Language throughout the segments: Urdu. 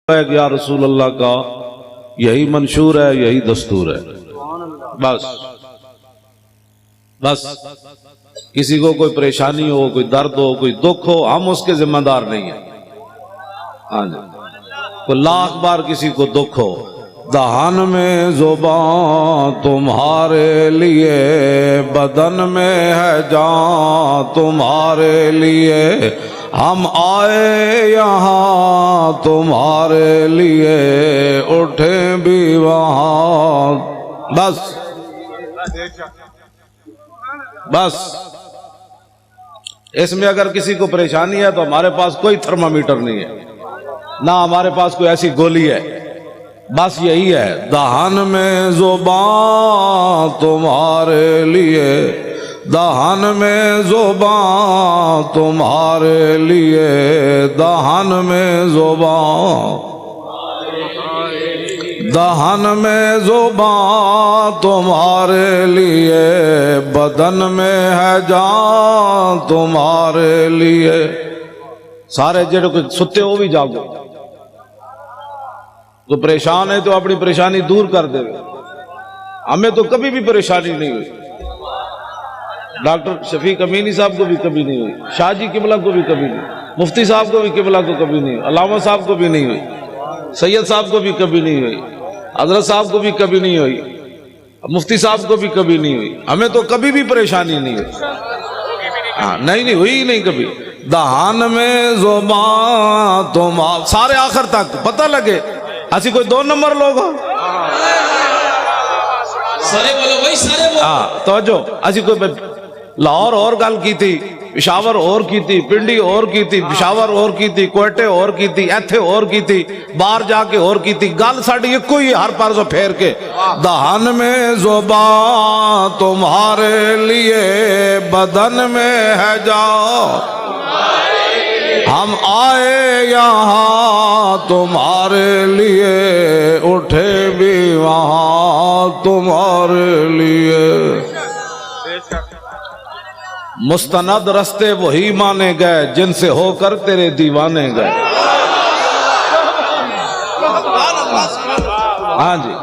یا رسول اللہ کا یہی منشور ہے، یہی دستور ہے۔ بس کسی کو کوئی پریشانی ہو، کوئی درد ہو، کوئی دکھ ہو، ہم اس کے ذمہ دار نہیں ہیں۔ ہاں جی، کوئی لاکھ بار کسی کو دکھ ہو، دہان میں زبان تمہارے لیے، بدن میں ہے جان تمہارے لیے، ہم آئے یہاں تمہارے لیے، اٹھیں بھی وہاں۔ بس اس میں اگر کسی کو پریشانی ہے تو ہمارے پاس کوئی تھرمامیٹر نہیں ہے، نہ ہمارے پاس کوئی ایسی گولی ہے، بس یہی ہے، دہان میں زبان تمہارے لیے، دہان میں زبان تمہارے لیے، دہان میں زبان، دہان میں زبان تمہارے لیے، بدن میں ہے جان تمہارے لیے۔ سارے جڑے کوئی ستے ہو بھی جاگو، تو پریشان ہے تو اپنی پریشانی دور کر دے۔ ہمیں تو کبھی بھی پریشانی نہیں ہوئی، ڈاکٹر شفیق امینی صاحب کو بھی کبھی نہیں ہوئی، شاہ جی قبلہ کو بھی کبھی نہیں، مفتی صاحب کو بھی قبلہ کو کبھی نہیں ہوئی، علامہ صاحب کو بھی نہیں ہوئی، سید صاحب کو بھی کبھی نہیں ہوئی، حضرت صاحب کو بھی کبھی نہیں ہوئی، مفتی صاحب کو بھی کبھی نہیں ہوئی۔ ہمیں تو کبھی بھی پریشانی نہیں ہوئی، ہاں نہیں ہوئی نہیں کبھی۔ دہان میں زبان تم سارے آخر تک پتہ لگے ایسی کوئی دو نمبر لوگ ہو، سارے بولو بھائی، سارے بولو۔ ہاں توجہ، ایسی کوئی لاہور اور گل کی تھی، پشاور اور کی تھی، پنڈی اور کی تھی، پشاور اور کی تھی، کوئٹے اور کی تھی، ایتھے اور کی تھی، باہر جا کے اور کی تھی، گل ساڑی ایک کوئی ہر پار سے پھیر کے۔ دہان میں زبان تمہارے لیے، بدن میں ہے جان، ہم آئے یہاں تمہارے لیے، اٹھے بھی وہاں تمہارے لیے۔ مستند رستے وہی مانے گئے جن سے ہو کر تیرے دیوانے گئے۔ ہاں جی،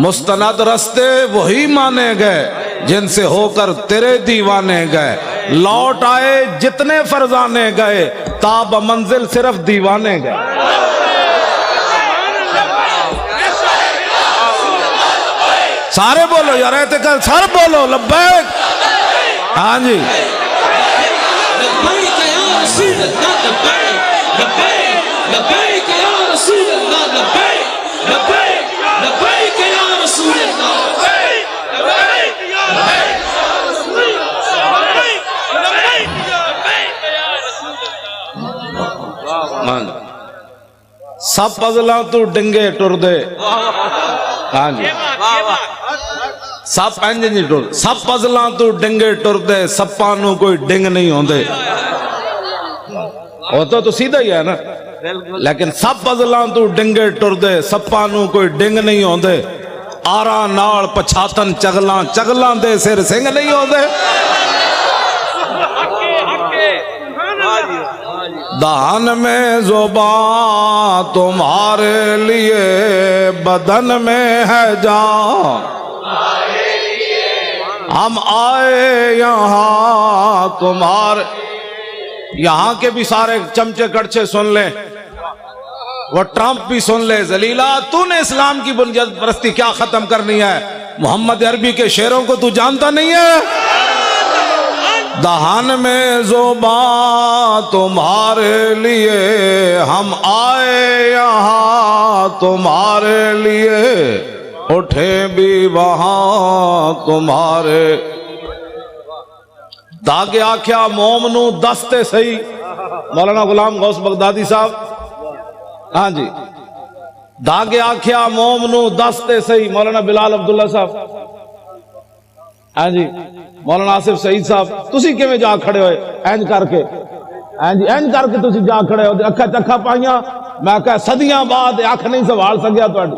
مستند رستے وہی مانے گئے جن سے ہو کر تیرے دیوانے گئے، لوٹ آئے جتنے فرزانے گئے، تاب منزل صرف دیوانے گئے۔ سارے بولو یار، اعتقاد سارے بولو لبیک۔ ہاں جی، لبیک یا رسول اللہ، لبیک لبیک لبیک یا رسول اللہ، لبیک لبیک لبیک یا رسول اللہ، لبیک لبیک یا رسول اللہ، لبیک لبیک یا رسول اللہ۔ سب پزلاں تو ڈنگے ٹر دے۔ ہاں جی، سب انج نہیں ٹر، سب پزلاں تو ڈنگے ٹر دے، سپاں نو کوئی ڈنگ نہیں ہوندے۔ ہوتا تو سیدھا ہی ہے نا، لیکن سب پزلاں تو ڈنگے ٹر دے، سپاں نو کوئی ڈنگ نہیں ہوندے، آراں نال پچھاتن چگلاں، چگلاں دے سر سنگ نہیں ہوندے۔ دہان میں زبان تمہارے لیے، بدن میں ہے جان، ہم آئے یہاں تمہارے۔ یہاں کے بھی سارے چمچے کڑچے سن لیں، وہ ٹرمپ بھی سن لے، ذلیلہ تو نے اسلام کی بنیاد پرستی کیا ختم کرنی ہے؟ محمد عربی کے شعروں کو تو جانتا نہیں ہے؟ دہان میں زبان تمہارے لیے، ہم آئے یہاں تمہارے لیے، اٹھے بھی وہاں تمہارے۔ داغے آکھیا موم نو دستے سہی، مولانا غلام غوث بغدادی صاحب۔ ہاں جی، داغے آکھیا موم نو دستے سہی، مولانا بلال عبداللہ صاحب۔ ہاں جی، مولانا آصف سعید صاحب۔ تسی کیویں جا کھڑے ہوئے اینج کر کے، اینج کر کے تسی جا کھڑے ہو، اکھا چکھا پائیاں، میں کہا صدیاں بعد اکھ نہیں سنبھال سکیا تہاڈی۔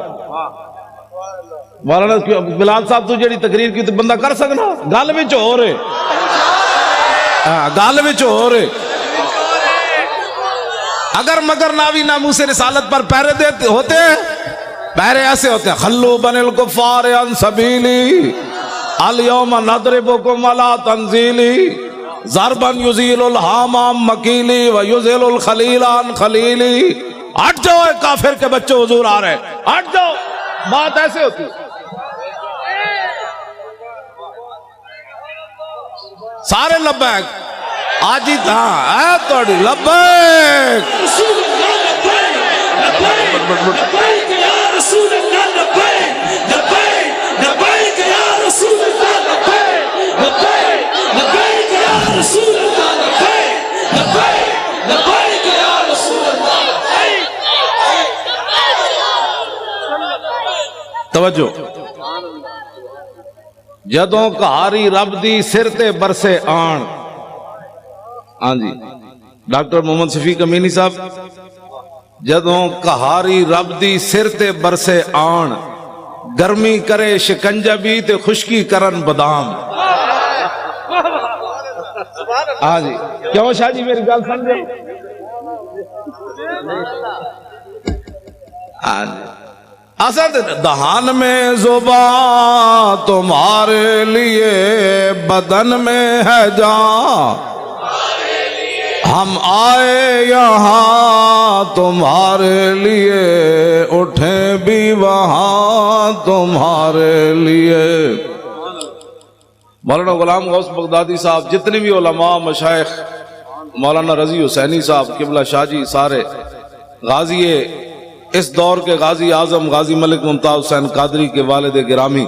مولانا بلال صاحب تو جڑی تقریر کی بندہ کر سکنا، گل وچ ہو رہے، گل وچ ہو رہے، اگر مگر ناوی ناموس رسالت پر پہرے دیتے ہوتے ہیں، پہرے ایسے ہوتے ہیں، خلو بن الکفار عن سبیلی الیوم نضربکم علی تنزیلی ضربا یزیل الحام عن مکیلی ویزیل الخلیل عن خلیلی. ہٹ جاؤ اے کافر کے بچے، حضور آ رہے ہیں، ہٹ جاؤ. بات ایسے ہوتی ہے. سارے لبیک آج ہی تھا اے توڑی لبیک. رسول اللہ لبیک لبیک یا رسول اللہ لبیک لبیک لبیک یا رسول اللہ لبیک لبیک لبیک یا رسول اللہ لبیک لبیک لبیک یا رسول اللہ لبیک. توجہ. جدوں کہاری رب دی سر تے برسے آن. ہاں جی ڈاکٹر محمد شفیق امینی صاحب، جدوں کہاری رب دی سر تے برسے آن، گرمی کرے شکنجہ بھی تے خشکی کرن بادام. ہاں جی کیوں شاہ جی میری گل سمجھے؟ ہاں جی اسد دہان میں زبان تمہارے لیے بدن میں ہے جان، ہم آئے یہاں تمہارے لیے اٹھیں بھی وہاں تمہارے لیے. مولانا غلام غوث بغدادی صاحب، جتنے بھی علماء مشائخ، مولانا رضی حسینی صاحب قبلہ شاہ جی، سارے غازی اس دور کے غازی اعظم غازی ملک ممتاز حسین قادری کے والد گرامی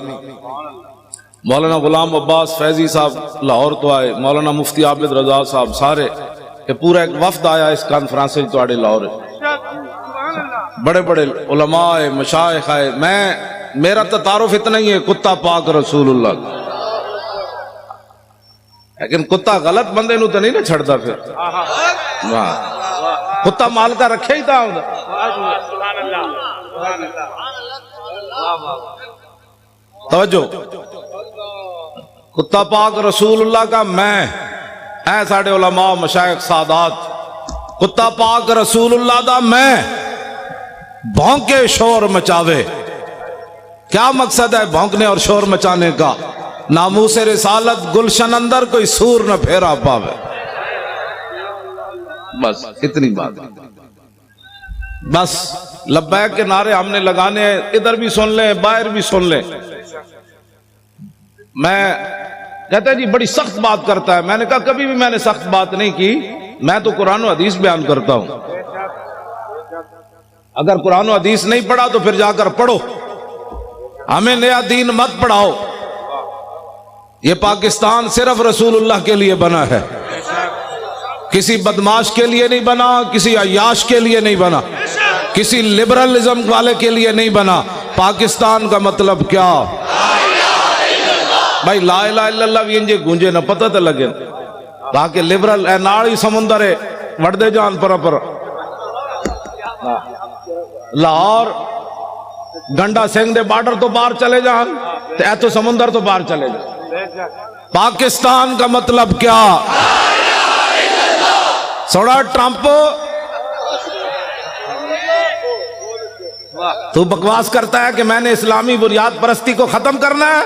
مولانا غلام عباس فیضی صاحب لاہور تو آئے، مولانا مفتی عابد رضا صاحب، سارے یہ پورا ایک وفد آیا اس کانفرنس سے تو آڑے لاہور. بڑے بڑے علماء مشائخ آئے. میرا تعارف اتنا ہی ہے، کتا پاک رسول اللہ. لیکن کتا غلط بندے نو تو نہیں نہ چھڑتا پھر. کتا مال کا رکھے ہی تھا. توجہ. کتا پاک رسول اللہ کا میں اے ساڑے علماء مشائخ سادات، کتا پاک رسول اللہ دا میں بھونکے شور مچاوے. کیا مقصد ہے بھونکنے اور شور مچانے کا؟ ناموس رسالت گلشن اندر کوئی سور نہ پھیرا پاوے. بس اتنی بات. بس لبیک کے نعرے ہم نے لگانے ہیں، ادھر بھی سن لیں باہر بھی سن لیں. میں کہتے ہیں جی بڑی سخت بات کرتا ہے. میں نے کہا کبھی بھی میں نے سخت بات نہیں کی، میں تو قرآن و حدیث بیان کرتا ہوں. اگر قرآن و حدیث نہیں پڑھا تو پھر جا کر پڑھو، ہمیں نیا دین مت پڑھاؤ. یہ پاکستان صرف رسول اللہ کے لیے بنا ہے، کسی بدماش کے لیے نہیں بنا، کسی عیاش کے لیے نہیں بنا، کسی لبرلزم والے کے لیے نہیں بنا. پاکستان کا مطلب کیا؟ بھائی لا الہ الا اللہ بھی انجے گونجے نہ پتہ تو لگے تاکہ لبرل اے ناڑی سمندر ہے وڑدے جان پر لاہور گنڈا سنگھ دے بارڈر تو باہر چلے جان تے اے تو سمندر تو باہر چلے جان. پاکستان کا مطلب کیا؟ سوڑا ٹرمپ تو بکواس کرتا ہے کہ میں نے اسلامی بنیاد پرستی کو ختم کرنا ہے.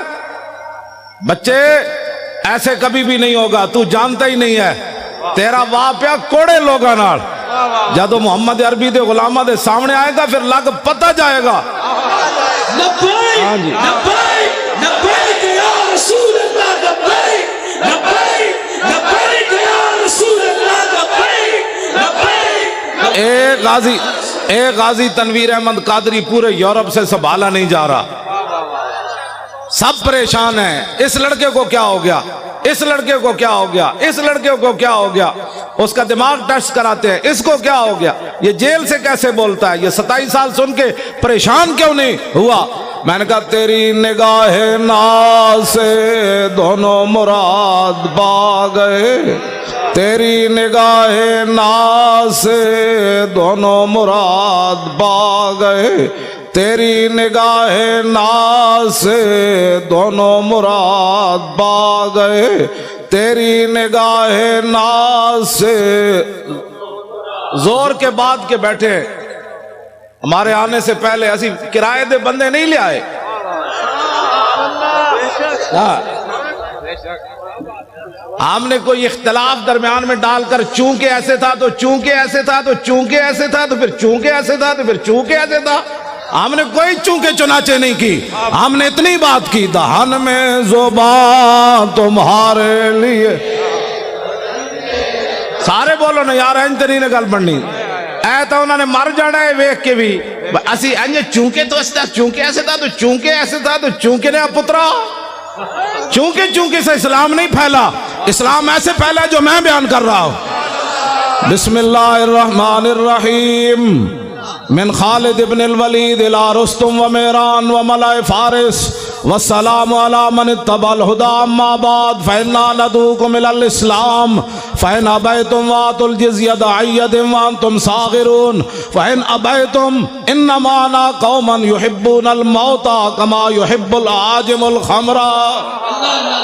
بچے ایسے کبھی بھی نہیں ہوگا، تو جانتا ہی نہیں ہے. تیرا واپیا کوڑے لوگا نال جدو محمد عربی دے غلامہ دے سامنے آئے گا پھر لگ پتہ جائے گا. لبیک لبیک لبیک یا رسول اللہ لبیک لبیک لبیک یا رسول اللہ لبیک لبیک. ایک غازی تنویر احمد قادری پورے یورپ سے سنبھالا نہیں جا رہا، سب پریشان ہیں. اس لڑکے کو کیا ہو گیا، اس لڑکے کو کیا ہو گیا، اس لڑکے کو کیا ہو گیا. اس کا دماغ ٹیسٹ کراتے ہیں، اس کو کیا ہو گیا، یہ جیل سے کیسے بولتا ہے، یہ 27 سال سن کے پریشان کیوں نہیں ہوا. میں نے کہا تیری نگاہ ناز سے دونوں مراد پا گئے، تیری نگاہ ناز سے دونوں مراد پا گئے، تیری نگاہ ناز سے دونوں مراد پا گئے، تیری نگاہ ناز سے زور کے بعد کے بیٹھے ہیں. ہمارے آنے سے پہلے اسی کرائے دے بندے نہیں لے آئے. ہم نے کوئی اختلاف درمیان میں ڈال کر چونکہ ایسے تھا تو چونکہ ایسے تھا تو چونکہ ایسے تھا تو پھر چونکہ ایسے تھا تو پھر چونکہ ایسے تھا. ہم نے کوئی چونکہ چنانچہ نہیں کی. ہم نے اتنی بات کی دہن میں زبان تمہارے لیے. سارے بولو نا یار انج تے نہیں گل بننی. اے تو انہوں نے مر جانا ہے ویکھ کے بھی. اسی انج چونکہ تو ایسے تھا چونکہ ایسے تھا تو چونکہ ایسے تھا تو چونکہ نے پترا. چونکہ چونکہ سے اسلام نہیں پھیلا. اسلام ایسے پھیلا جو میں بیان کر رہا ہوں. بسم اللہ الرحمن الرحیم. من خالد ابن الولید الى رستم ومیران وملائے فارس والسلام علی من اتبع الہدى اما بعد فإنا ندعوکم الى الاسلام فإن ابیتم وآتوا الجزیۃ عن ید وانتم صاغرون فإن ابیتم انما انا قوما يحبون الموت كما يحب العاجم الخمر.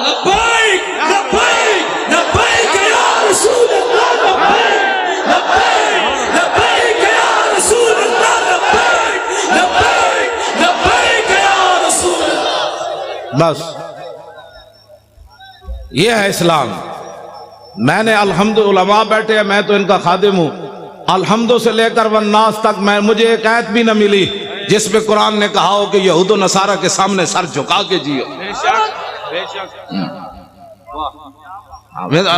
لبیک لبیک لبیک یا رسول اللہ. لبیک لبیک لبیک یا رسول اللہ. لبیک لبیک لبیک یا رسول اللہ. بس یہ ہے اسلام. میں نے الحمد علماء بیٹھے ہیں, میں تو ان کا خادم ہوں. الحمد سے لے کر والناس تک مجھے ایک آیت بھی نہ ملی جس پہ قرآن نے کہا ہو کہ یہود و نصارہ کے سامنے سر جھکا کے جیو.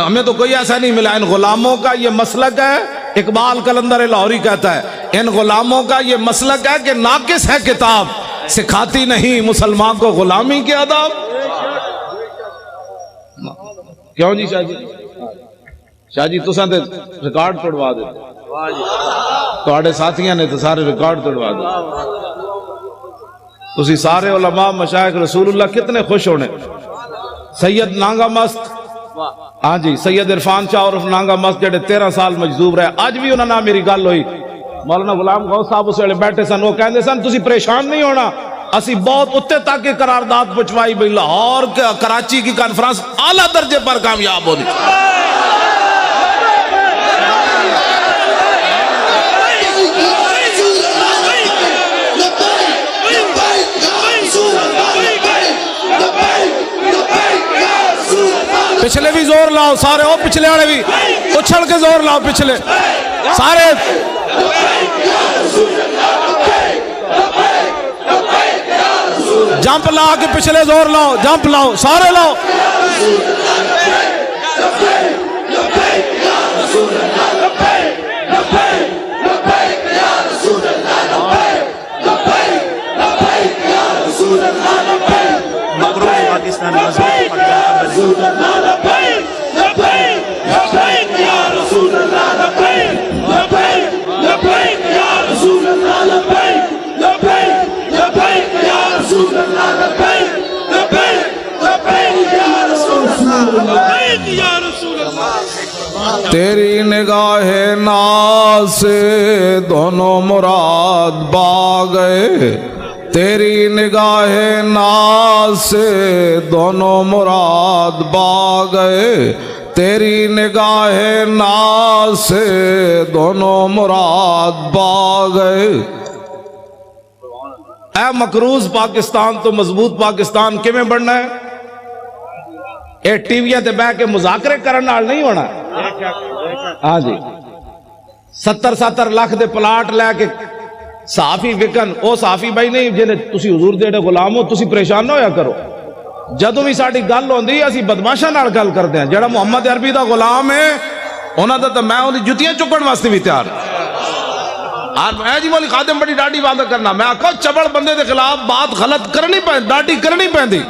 ہمیں تو کوئی ایسا نہیں ملا. ان غلاموں کا یہ مسلک ہے, اقبال قلندر لاہوری کہتا ہے ان غلاموں کا یہ مسلک ہے کہ ناقص ہے کتاب, سکھاتی نہیں مسلمان کو غلامی کے آداب. کیوں جی شاہ جی؟ شاہ جی تساں تے ریکارڈ توڑوا دے, تواڈے ساتھیاں نے تو سارے ریکارڈ توڑوا دے. تسی سارے علماء مشائخ رسول اللہ کتنے خوش ہونے. سید نانگا مست, ہاں جی سید عرفان شاہ اور نانگا مست جڑے 13 سال مجذوب رہے, اج بھی انہاں نال میری گل ہوئی. مولانا غلام غوث صاحب اس ویلے بیٹھے سن, وہ کہندے سن تسی پریشان نہیں ہونا, اسی بہت اتنے تک کی قرارداد پہنچوائی بھئی لاہور کراچی کی کانفرنس اعلیٰ درجے پر کامیاب ہو دی. پچھلے بھی زور لاؤ سارے, او پچھلے والے بھی اچھل کے زور لاؤ, پچھلے سارے جمپ لا کے پچھلے زور لاؤ, جمپ لاؤ سارے لاؤ. تیری نگاہ ناز سے دونوں مراد با گئے, تیری نگاہ ناز سے دونوں مراد با گئے, تیری نگاہ ناز سے دونوں مراد با گئے. اے مقروض پاکستان تو مضبوط پاکستان کیویں بننا ہے؟ اے ٹی ویاں تے بیٹھ کے مذاکرے کرن نال نہیں ہونا. ہاں جی 70 لاکھ دے پلاٹ لے کے صحافی وکن, او صحافی بھائی نہیں جنہیں تسی حضور دے غلام ہو, تسی پریشان نہ ہویا کرو. جدوں بھی ساڈی گل ہوندی اسی بدماشاں نال گل کردے ہیں. جڑا محمد عربی دا غلام ہے انہاں دا تے میں اودی جُتیاں چکن واسطے بھی تیار. اے جی مولی خادم بڑی ڈاڈی بات کرنا, میں آکھو چبڑ بندے دے خلاف بات غلط کرنی پے, ڈاڈی کرنی پیندی.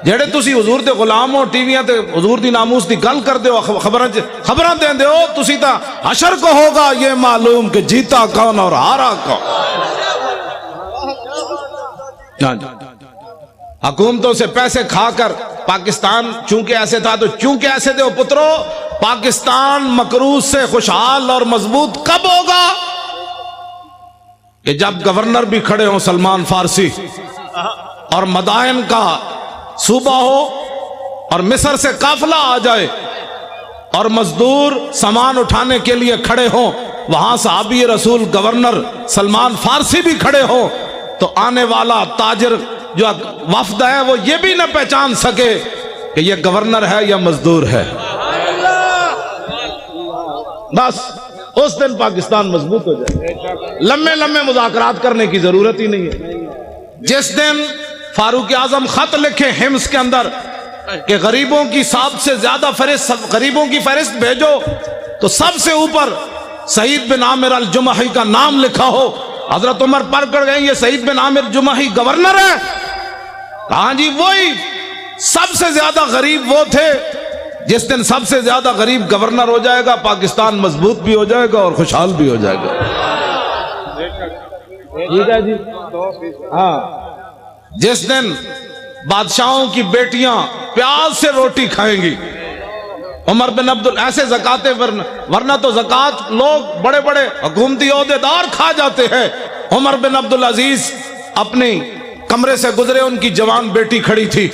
جڑے تسی حضور دے غلام ہو, ٹی ویاں تے حضور دی ناموس دی گل کردے ہو, خبراں دیندے ہو, تسی تا حشر کو ہوگا یہ معلوم کہ جیتا کون اور ہارا کون. حکومتوں سے پیسے کھا کر پاکستان چونکہ ایسے تھا تو چونکہ ایسے دے پترو, پاکستان مقروض سے خوشحال اور مضبوط کب ہوگا؟ کہ جب گورنر بھی کھڑے ہوں سلمان فارسی, اور مدائن کا صوبہ ہو, اور مصر سے قافلہ آ جائے, اور مزدور سامان اٹھانے کے لیے کھڑے ہوں, وہاں صحابی رسول گورنر سلمان فارسی بھی کھڑے ہو تو آنے والا تاجر جو وفد ہے وہ یہ بھی نہ پہچان سکے کہ یہ گورنر ہے یا مزدور ہے. بس اس دن پاکستان مضبوط ہو جائے. لمبے لمبے مذاکرات کرنے کی ضرورت ہی نہیں ہے. جس دن فاروق اعظم خط لکھے حمص کے اندر کہ غریبوں کی سب سے زیادہ غریبوں کی فہرست بھیجو تو سب سے اوپر سعید بن عامر الجمحی کا نام لکھا ہو. حضرت عمر پر کر گئے یہ سعید بن عامر جمحی گورنر ہے. ہاں جی وہی سب سے زیادہ غریب وہ تھے. جس دن سب سے زیادہ غریب گورنر ہو جائے گا پاکستان مضبوط بھی ہو جائے گا اور خوشحال بھی ہو جائے گا. ٹھیک ہے جی. ہاں جس دن بادشاہوں کی بیٹیاں پیاز سے روٹی کھائیں گی عمر بن ایسے زکاتیں ورنہ تو زکات لوگ بڑے بڑے حکومتی عہدیدار کھا جاتے ہیں. عمر بن عبدالعزیز اپنی کمرے سے گزرے, ان کی جوان بیٹی کھڑی تھی.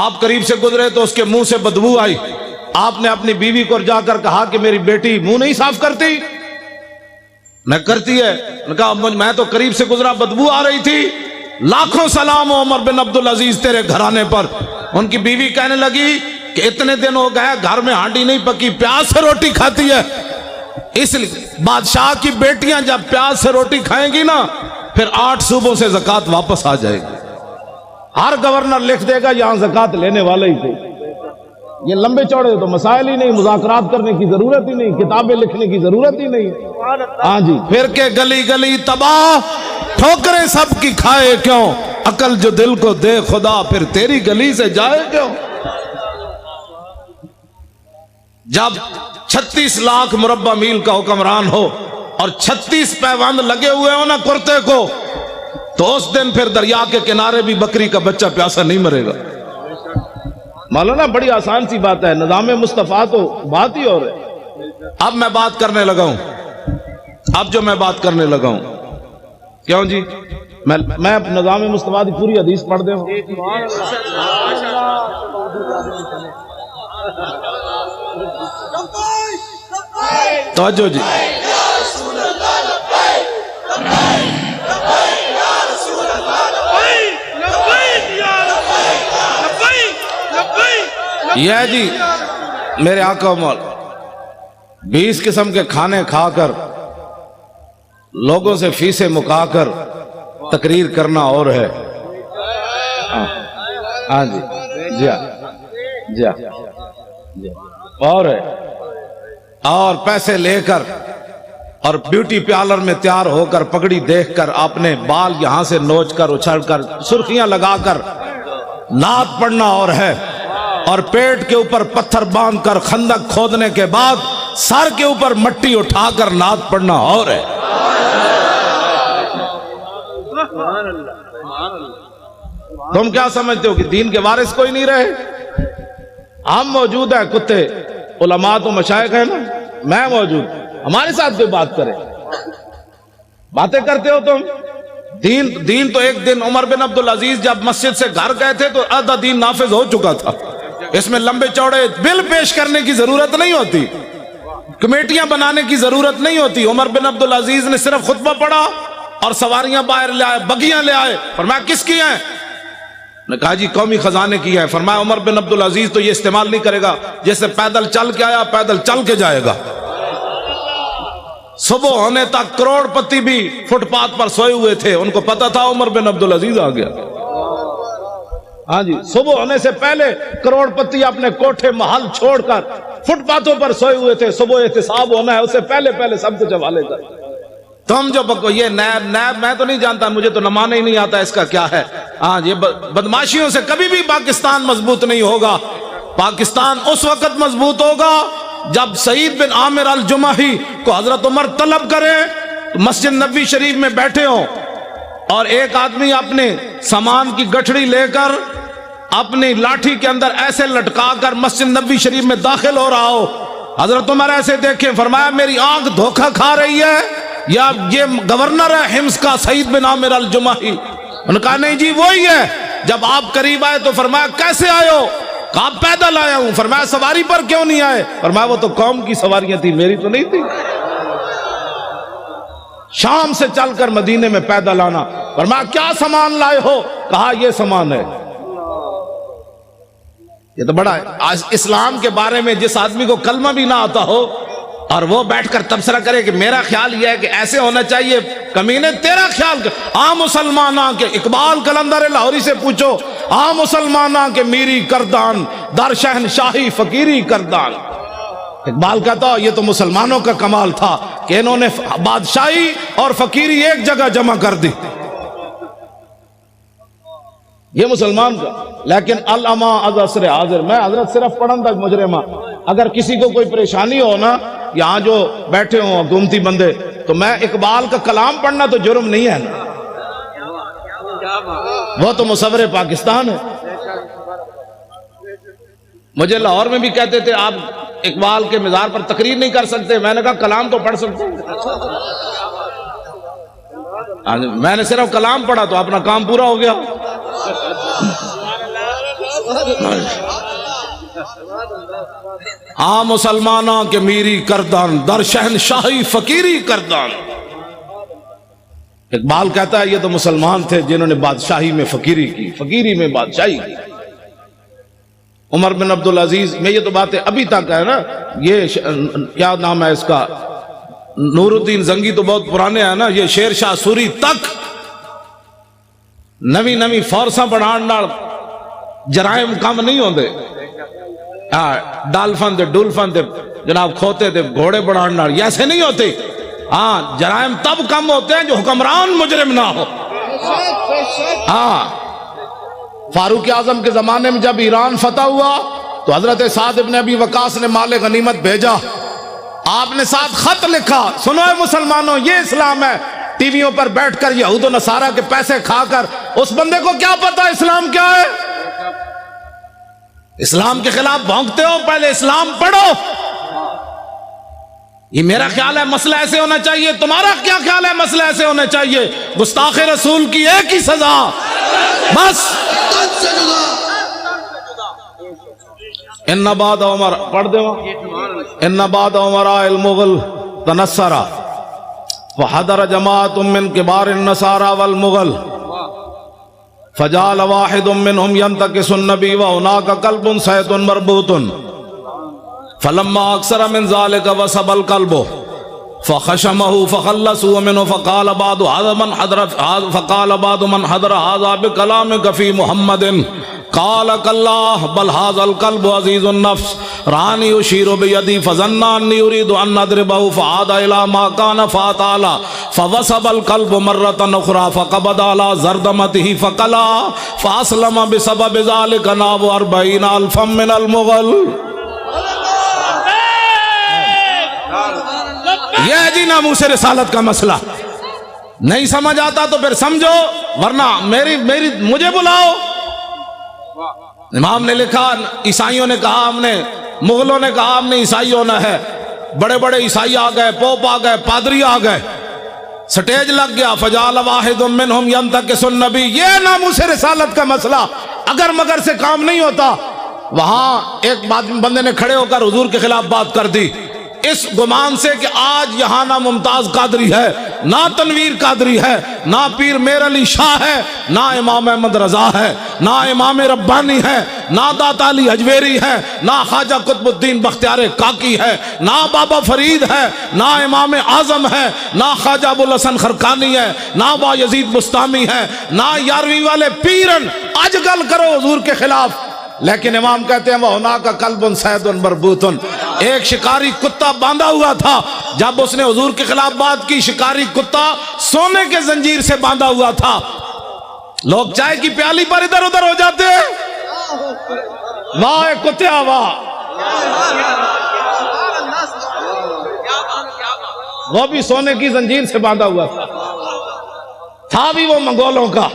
آپ قریب سے گزرے تو اس کے منہ سے بدبو آئی. آپ نے اپنی بیوی کو جا کر کہا کہ میری بیٹی منہ نہیں صاف کرتی. نہ کرتی ہے. نے کہا میں تو قریب سے گزرا بدبو آ رہی تھی. لاکھوں سلام ہو عمر بن عبدالعزیز تیرے گھرانے پر. ان کی بیوی کہنے لگی کہ اتنے دن ہو گئے گھر میں ہانڈی نہیں پکی, پیاز سے روٹی کھاتی ہے. اس لیے بادشاہ کی بیٹیاں جب پیاز سے روٹی کھائیں گی نا پھر 8 صوبوں سے زکات واپس آ جائے گی. ہر گورنر لکھ دے گا یہاں زکات لینے والے ہی تھے. یہ لمبے چوڑے تو مسائل ہی نہیں, مذاکرات کرنے کی ضرورت ہی نہیں, کتابیں لکھنے کی ضرورت ہی نہیں. ہاں جی پھر کے گلی گلی تباہ, ٹھوکریں سب کی کھائے کیوں, عقل جو دل کو دے خدا پھر تیری گلی سے جائے کیوں. جب 36 لاکھ مربع میل کا حکمران ہو اور 36 پیوند لگے ہوئے ہو نا کرتے کو, تو اس دن پھر دریا کے کنارے بھی بکری کا بچہ پیاسا نہیں مرے گا. مولانا بڑی آسان سی بات ہے. نظام مصطفیٰ تو بات ہی اور ہے. اب میں بات کرنے لگا ہوں, اب جو میں بات کرنے لگا ہوں کیوں جی میں نظام مصطفیٰ کی پوری حدیث پڑھ دے ہوں. توجہ جی. یہ جی میرے آقا مول 20 قسم کے کھانے کھا کر لوگوں سے فیسیں مکا کر تقریر کرنا اور ہے. ہاں جی جی جی اور ہے. اور پیسے لے کر اور بیوٹی پارلر میں تیار ہو کر پگڑی دیکھ کر اپنے بال یہاں سے نوچ کر اچھل کر سرخیاں لگا کر نعت پڑھنا اور ہے. اور پیٹ کے اوپر پتھر باندھ کر خندق کھودنے کے بعد سر کے اوپر مٹی اٹھا کر نعت پڑھنا اور ہے. تم کیا سمجھتے ہو کہ دین کے وارث کوئی نہیں رہے؟ ہم موجود ہیں, کتے علماء تو مشائخ ہیں نا, میں موجود, ہمارے ساتھ کوئی بات کرے. باتیں کرتے ہو تم. دین تو ایک دن عمر بن عبدالعزیز جب مسجد سے گھر گئے تھے تو آدھا دین نافذ ہو چکا تھا. اس میں لمبے چوڑے بل پیش کرنے کی ضرورت نہیں ہوتی, کمیٹیاں بنانے کی ضرورت نہیں ہوتی. عمر بن عبدالعزیز نے صرف خطبہ پڑھا اور سواریاں باہر لے آئے, بگیاں لے آئے. فرمایا کس کی ہیں؟ نے کہا جی قومی خزانے کی ہے. فرمایا عمر بن عبدالعزیز تو یہ استعمال نہیں کرے گا, جیسے پیدل چل کے آیا پیدل چل کے جائے گا. صبح ہونے تک کروڑ پتی بھی فٹ پاتھ پر سوئے ہوئے تھے, ان کو پتا تھا عمر بن عبدالعزیز آ گیا. ہاں جی صبح ہونے سے پہلے کروڑ پتی اپنے کوٹھے محل چھوڑ کر فٹ پاتھوں پر سوئے ہوئے تھے. صبح احتساب ہونا ہے, اس سے پہلے سب کچھ حوالے کر. تم جو یہ نیب میں تو نہیں جانتا, مجھے تو نمانا ہی نہیں آتا اس کا کیا ہے. ہاں یہ بدماشیوں سے کبھی بھی پاکستان مضبوط نہیں ہوگا. پاکستان اس وقت مضبوط ہوگا جب سعید بن عامر الجمحی کو حضرت عمر طلب کرے, مسجد نبوی شریف میں بیٹھے ہوں اور ایک آدمی اپنے سامان کی گٹھڑی لے کر اپنی لاٹھی کے اندر ایسے لٹکا کر مسجد نبوی شریف میں داخل ہو رہا ہو. حضرت عمر ایسے دیکھیں, فرمایا میری آنکھ دھوکہ کھا رہی ہے یا یہ گورنر ہے حمص کا سعید بن عامر الجمحی؟ انہوں نے کہا نہیں جی وہی ہے. جب آپ قریب آئے تو فرمایا کیسے آئے ہو؟ کہا پیدل آیا ہوں. فرمایا سواری پر کیوں نہیں آئے؟ فرمایا وہ تو قوم کی سواریاں تھی, میری تو نہیں تھی. شام سے چل کر مدینے میں پیدل آنا. فرمایا کیا سامان لائے ہو؟ کہا یہ سامان ہے. یہ تو بڑا ہے. آج اسلام کے بارے میں جس آدمی کو کلمہ بھی نہ آتا ہو اور وہ بیٹھ کر تبصرہ کرے کہ میرا خیال یہ ہے کہ ایسے ہونا چاہیے، کمینے تیرا خیال مسلمانہ کے اقبال قلندر لاہوری سے پوچھو، مسلمانہ کے میری کردان در شہنشاہی فقیری کردان. اقبال کہتا یہ تو مسلمانوں کا کمال تھا کہ انہوں نے بادشاہی اور فقیری ایک جگہ جمع کر دی. یہ مسلمان کا. لیکن الاما از عصر حاضر، میں حضرت صرف پڑھن تک مجرمہ، اگر کسی کو کوئی پریشانی ہو نا، یہاں جو بیٹھے ہوں حکومتی بندے، تو میں اقبال کا کلام پڑھنا تو جرم نہیں ہے نا، وہ تو مصور پاکستان ہے. مجھے لاہور میں بھی کہتے تھے آپ اقبال کے مزار پر تقریر نہیں کر سکتے. میں نے کہا کلام تو پڑھ سکتے. میں نے صرف کلام پڑھا تو اپنا کام پورا ہو گیا. مسلمانہ کے میری کردان در شہنشاہی فقیری کردان. اقبال کہتا ہے یہ تو مسلمان تھے جنہوں نے بادشاہی میں فقیری کی، فقیری میں بادشاہی کی. عمر بن عبدالعزیز میں یہ تو باتیں ابھی تک ہے نا. یہ کیا نام ہے اس کا، نور الدین زنگی تو بہت پرانے ہیں نا. یہ شیر شاہ سوری تک نوی نوی فورساں بڑھان نال جرائم کم نہیں ہوندے. ڈالفن دے ڈولفن دے جناب کھوتے دے گھوڑے بڑھان نال یہ ایسے نہیں ہوتے. جرائم تب کم ہوتے ہیں جو حکمران مجرم نہ ہو. فاروق اعظم کے زمانے میں جب ایران فتح ہوا تو حضرت سعد ابن ابی وقاص نے مال غنیمت بھیجا. آپ نے ساتھ خط لکھا، سنو اے مسلمانوں یہ اسلام ہے. ٹی ویوں پر بیٹھ کر یہود و نصارہ کے پیسے کھا کر اس بندے کو کیا پتا اسلام کیا ہے؟ اسلام کے خلاف بھونکتے ہو، پہلے اسلام پڑھو. یہ میرا خیال ہے مسئلہ ایسے ہونا چاہیے. تمہارا کیا خیال ہے مسئلہ ایسے ہونا چاہیے؟ گستاخ رسول کی ایک ہی سزا بس. ان بعد عمر پڑھ دے ان بعد عمر المغل تنصرا وحضر جماعت من کبار النصارى والمغل فجعل واحد منهم ينتكس النبي وهناك قلب صيد مربوط فلما اكثر من ذلك وسب القلب فخشمه فخلصوا منه فقال بعض من حضر هذا بكلامك في محمد قال كالله بل هذا القلب عزيز النفس راني يشير بيدي فظن اني اريد ان اضربه فعاد الى ما كان فاتعالى فوسب القلب مرة اخرى فقبض على زردمته فقلا فاسلم بسبب ذلك ناب 40,000 من المغل. یہ ہے جی ناموس رسالت کا مسئلہ. نہیں سمجھ آتا تو پھر سمجھو، ورنہ مجھے بلاؤ. امام نے لکھا، عیسائیوں نے کہا ہم نے، مغلوں نے کہا ہم نے عیسائی ہونا ہے. بڑے بڑے عیسائی آ گئے، پوپ آ گئے، پادری آ گئے، سٹیج لگ گیا. فجعل واحد منہم ینتکس النبی. یہ ناموس رسالت کا مسئلہ اگر مگر سے کام نہیں ہوتا. وہاں ایک بندے نے کھڑے ہو کر حضور کے خلاف بات کر دی اس گمان سے کہ آج یہاں نہ ممتاز قادری ہے، نہ تنویر قادری ہے، نہ پیر میر علی شاہ ہے، نہ امام احمد رضا ہے، نہ امام ربانی ہے، نہ داتا علی حجویری ہے، نہ خواجہ قطب الدین بختیار کاکی ہے، نہ بابا فرید ہے، نہ امام اعظم ہے، نہ خواجہ ابوالحسن خرقانی ہے، نہ با یزید بستامی ہے، نہ یارویں والے پیرن. آج گل کرو حضور کے خلاف. لیکن امام کہتے ہیں وَهُنَاكَ قَلْبٌ صَيْدٌ مَرْبُوطٌ. ایک شکاری کتا باندھا ہوا تھا. جب اس نے حضور کے خلاف بات کی، شکاری کتا سونے کے زنجیر سے باندھا ہوا تھا. لوگ چائے کی پیالی پر ادھر ادھر ہو جاتے ہیں. واہ کتیا واہ. وہ بھی سونے کی زنجیر سے باندھا ہوا تھا بھی وہ منگولوں کا.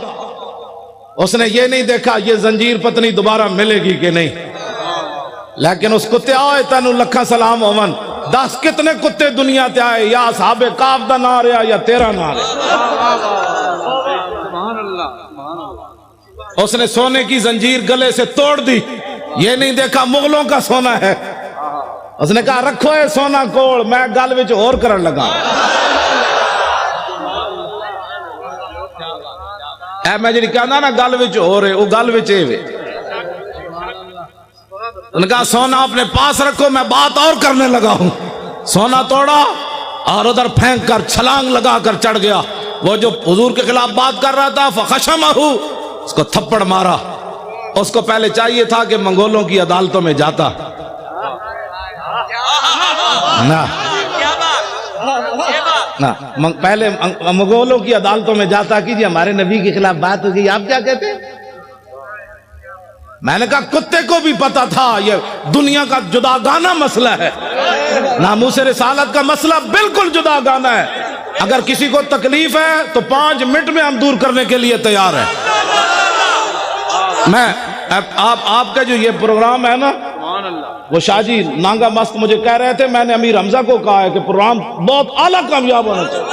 اس نے یہ نہیں دیکھا یہ زنجیر پتنی دوبارہ ملے گی کہ نہیں. لیکن اس کتے آئے تینو لکھا سلام ہومن. 10 کتنے کتے دنیا تے آئے، یا صحاب کعب دا نہ رہا یا تیرا نہ رہا. اس نے سونے کی زنجیر گلے سے توڑ دی. یہ نہیں دیکھا مغلوں کا سونا ہے. اس نے کہا رکھو اے سونا کوڑ، میں گل وچ اور کرن لگا. اے میں جڑی کہنا نا گل وچ ہو رہے وہ گل وچ اے وے. ان کا سونا اپنے پاس رکھو میں بات اور کرنے لگا ہوں. سونا توڑا اور ادھر پھینک کر چھلانگ لگا کر چڑھ گیا. وہ جو حضور کے خلاف بات کر رہا تھا فخشمہ، اس کو تھپڑ مارا. اس کو پہلے چاہیے تھا کہ منگولوں کی عدالتوں میں جاتا نا، پہلے منگولوں کی عدالتوں میں جاتا کہ جی ہمارے نبی کے خلاف بات ہو گئی، آپ کیا کہتے ہیں؟ میں نے کہا کتے کو بھی پتا تھا یہ دنیا کا جداگانہ مسئلہ ہے، ناموس رسالت کا مسئلہ بالکل جداگانہ ہے. اگر کسی کو تکلیف ہے تو 5 منٹ میں ہم دور کرنے کے لیے تیار ہیں. میں آپ کا جو یہ پروگرام ہے نا، وہ شاہ جی نانگا مست مجھے کہہ رہے تھے، میں نے امیر حمزہ کو کہا ہے کہ پروگرام بہت اعلیٰ کامیاب ہونا چاہیے.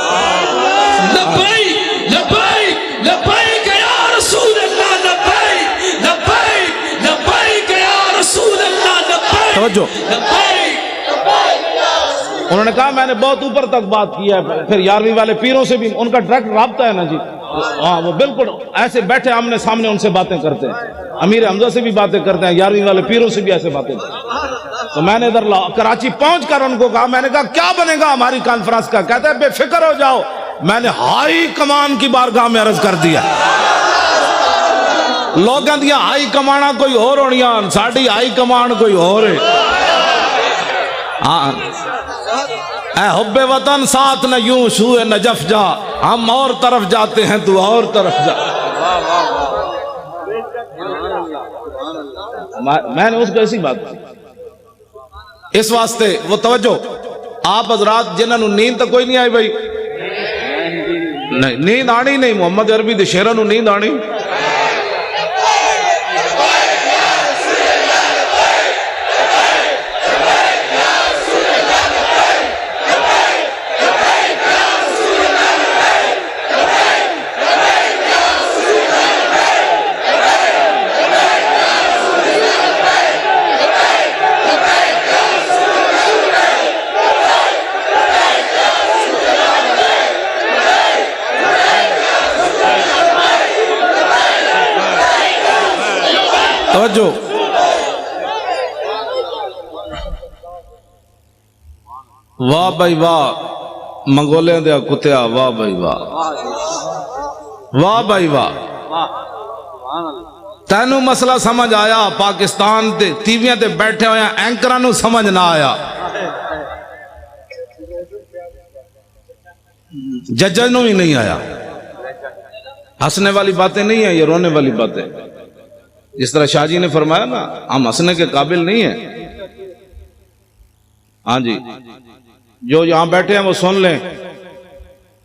لبیک لبیک لبیک یا رسول اللہ، لبیک لبیک لبیک یا رسول اللہ، لبیک توجہ. انہوں نے کہا میں نے بہت اوپر تک بات کی ہے. پھر 11ویں والے پیروں سے بھی ان کا ڈائریکٹ رابطہ ہے نا جی. ہاں وہ بالکل ایسے بیٹھے آمنے سامنے ان سے باتیں کرتے ہیں. امیر حمزہ سے بھی باتیں کرتے ہیں، 11ویں والے پیروں سے بھی ایسے باتیں کرتے ہیں. تو میں نے ادھر کراچی پہنچ کر ان کو کہا، میں نے کہا کیا بنے گا ہماری کانفرنس کا؟ کہتے ہیں بے فکر ہو جاؤ، میں نے ہائی کمان کی بارگاہ میں عرض کر دیا. لوگاں دیا ہائی کمانا کوئی اور ہونیاں، ساڑی ہائی کمان کوئی اور ہے. ہاں اے حب وطن ساتھ نہ یوں سوئے نجف جا، ہم اور طرف جاتے ہیں تو اور طرف جا. میں نے اس کو ایسی بات کی. اس واسطے وہ توجہ آپ حضرات جنہوں نے نیند تو کوئی نہیں آئی بھائی، نہیں نیند آنی نہیں، محمد عربی دے شیراں نوں نیند آنی. توجہ واہ بھائی واہ، منگولے دیا کتیا، واہ بھائی واہ، واہ بھائی واہ. تینوں مسئلہ سمجھ آیا؟ پاکستان دے ٹیویاں تے بیٹھے ہویا اینکراں نوں سمجھ نہ آیا، ججاں نوں ہی نہیں آیا. ہنسنے والی باتیں نہیں ہیں، یہ رونے والی باتیں. جس طرح شاہ جی نے فرمایا نا ہم ہنسنے کے قابل نہیں ہیں. ہاں جی جو یہاں بیٹھے ہیں وہ سن لیں،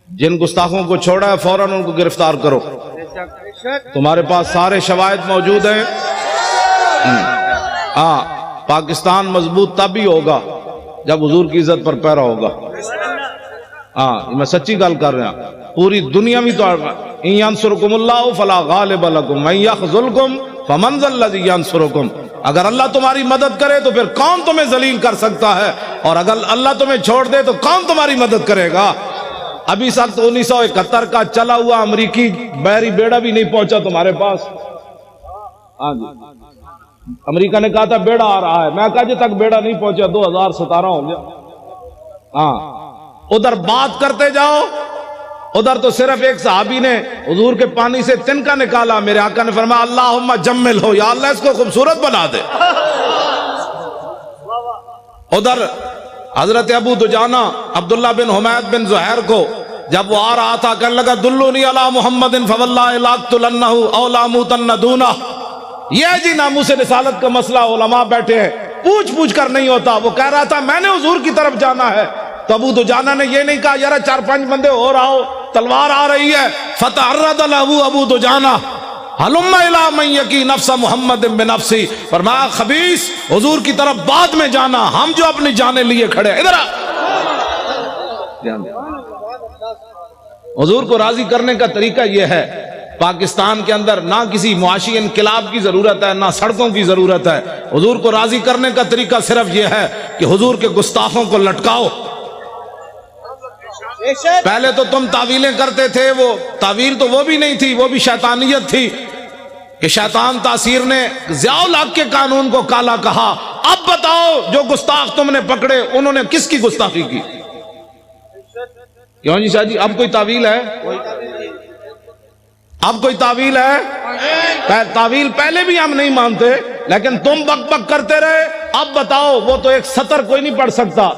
جن گستاخوں کو چھوڑا ہے فوراً ان کو گرفتار کرو. تمہارے پاس سارے شواہد موجود ہیں. ہاں پاکستان مضبوط تب ہی ہوگا جب حضور کی عزت پر پیرا ہوگا. ہاں میں سچی گل کر رہا ہوں. پوری دنیا میں تو ان ینصرکم اللہ فلا غالب لکم وان یخذلکم فمن ذا الذی ینصرکم. اگر اللہ تمہاری مدد کرے تو پھر کون تمہیں ذلیل کر سکتا ہے، اور اگر اللہ تمہیں چھوڑ دے تو کون تمہاری مدد کرے گا. ابھی سخت 1971 کا چلا ہوا امریکی بحری بیڑا بھی نہیں پہنچا تمہارے پاس. ہاں جی امریکہ نے کہا تھا بیڑا آ رہا ہے، میں کہا جی تک بیڑا نہیں پہنچا 2017 ہو گیا. ہاں ادھر بات کرتے جاؤ. ادھر تو صرف ایک صحابی نے حضور کے پانی سے تنکا نکالا، میرے آقا نے فرمایا اللہم جمل ہو، یا اللہ اس کو خوبصورت بنا دے. ادھر حضرت ابو دجانہ عبداللہ بن حمید بن زہیر کو جب وہ آ رہا تھا کہنے لگا دلونی علی محمد فواللہ لاقتلنہ او لاموتن دونہ. یہ جی ناموس رسالت کا مسئلہ، علماء بیٹھے ہیں پوچھ پوچھ کر نہیں ہوتا. وہ کہہ رہا تھا میں نے حضور کی طرف جانا ہے، تو ابو دجانہ نے یہ نہیں کہا یار 4-5 بندے اور آؤ تلوار آ رہی ہے. فتعرض له ابو دجانہ حلم الی من یکی نفس محمد بنفسی. فرمایا خبیث حضور کی طرف بعد میں جانا، ہم جو اپنی جانیں لیے کھڑے. ادھر حضور کو راضی کرنے کا طریقہ یہ ہے. پاکستان کے اندر نہ کسی معاشی انقلاب کی ضرورت ہے، نہ سڑکوں کی ضرورت ہے. حضور کو راضی کرنے کا طریقہ صرف یہ ہے کہ حضور کے گستاخوں کو لٹکاؤ. پہلے تو تم تعویلیں کرتے تھے، وہ تعویل تو وہ بھی نہیں تھی، وہ بھی شیطانیت تھی کہ شیطان تاثیر نے ضیاء الحق کے قانون کو کالا کہا۔ اب بتاؤ جو گستاخ تم نے پکڑے انہوں نے کس کی گستاخی کی؟ کیوں جی شاہ جی اب کوئی تعویل ہے؟ اب کوئی تعویل ہے؟ تعویل پہلے بھی ہم نہیں مانتے لیکن تم بک بک کرتے رہے۔ اب بتاؤ، وہ تو ایک سطر کوئی نہیں پڑھ سکتا،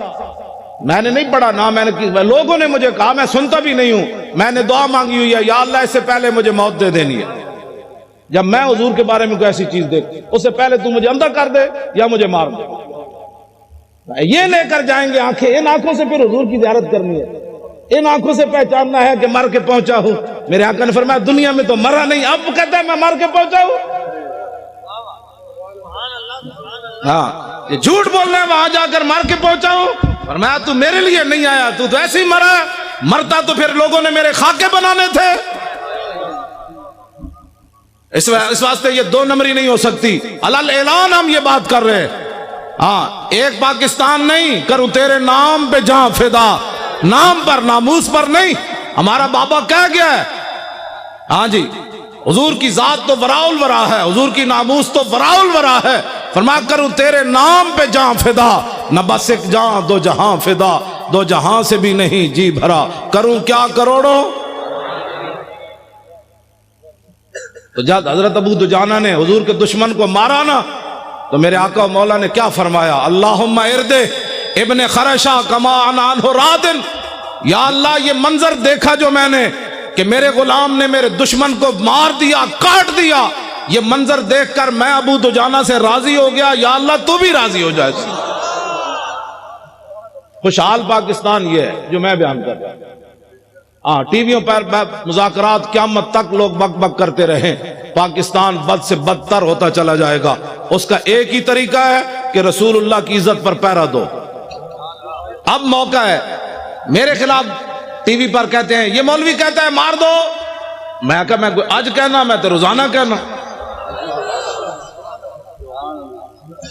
میں نے نہیں پڑھا نہ میں نے، لوگوں نے مجھے کہا، میں سنتا بھی نہیں ہوں، میں نے دعا مانگی ہوئی ہے، یا اللہ اس سے پہلے مجھے موت دے دینی ہے۔ جب میں حضور کے بارے میں کوئی ایسی چیز دیکھ اس سے پہلے تو مجھے اندر کر دے یا مجھے مار دے۔ یہ لے کر جائیں گے آنکھیں، ان آنکھوں سے پھر حضور کی زیارت کرنی ہے، ان آنکھوں سے پہچاننا ہے کہ مر کے پہنچا ہوں۔ میرے آقا نے فرمایا دنیا میں تو مرا نہیں، اب کہتا ہے میں مر کے پہنچا ہوں۔ ہاں یہ جھوٹ بول رہے ہیں، وہاں جا کر مر کے پہنچا ہوں۔ فرمایا تو میرے لیے نہیں آیا، تو ایسے ہی مرا، مرتا تو پھر لوگوں نے میرے خاکے بنانے تھے۔ اس واسطے یہ دو نمبری نہیں ہو سکتی، علل اعلان ہم یہ بات کر رہے ہیں۔ ہاں ایک پاکستان نہیں، کروں تیرے نام پہ جہاں فدا، نام پر ناموس پر نہیں۔ ہمارا بابا کہہ گیا ہے، ہاں جی حضور کی ذات تو وراء الورا ہے، حضور کی ناموس تو وراء الورا ہے۔ فرمایا کروں تیرے نام پہ جہاں فدا، نہ بس ایک جہاں دو جہاں فدا، دو جہاں سے بھی نہیں جی بھرا، کروں کیا کروڑوں۔ تو جب حضرت ابو دجانہ نے حضور کے دشمن کو مارا نا تو میرے آقا و مولا نے کیا فرمایا؟ اللہم ارد ابن خرشہ کما انا عنہ رادن، یا اللہ یہ منظر دیکھا جو میں نے کہ میرے غلام نے میرے دشمن کو مار دیا، کاٹ دیا، یہ منظر دیکھ کر میں ابو دجانہ سے راضی ہو گیا، یا اللہ تو بھی راضی ہو جائے۔ خوشحال پاکستان یہ ہے جو میں بیان کر رہا ہوں۔ ہاں ٹی ویوں پر مذاکرات قیامت تک لوگ بک بک کرتے رہیں، پاکستان بد سے بدتر ہوتا چلا جائے گا۔ اس کا ایک ہی طریقہ ہے کہ رسول اللہ کی عزت پر پہرا دو۔ اب موقع ہے، میرے خلاف ٹی وی پر کہتے ہیں یہ مولوی کہتا ہے مار دو، میں کہا میں کوئی آج کہنا، میں تو روزانہ کہنا،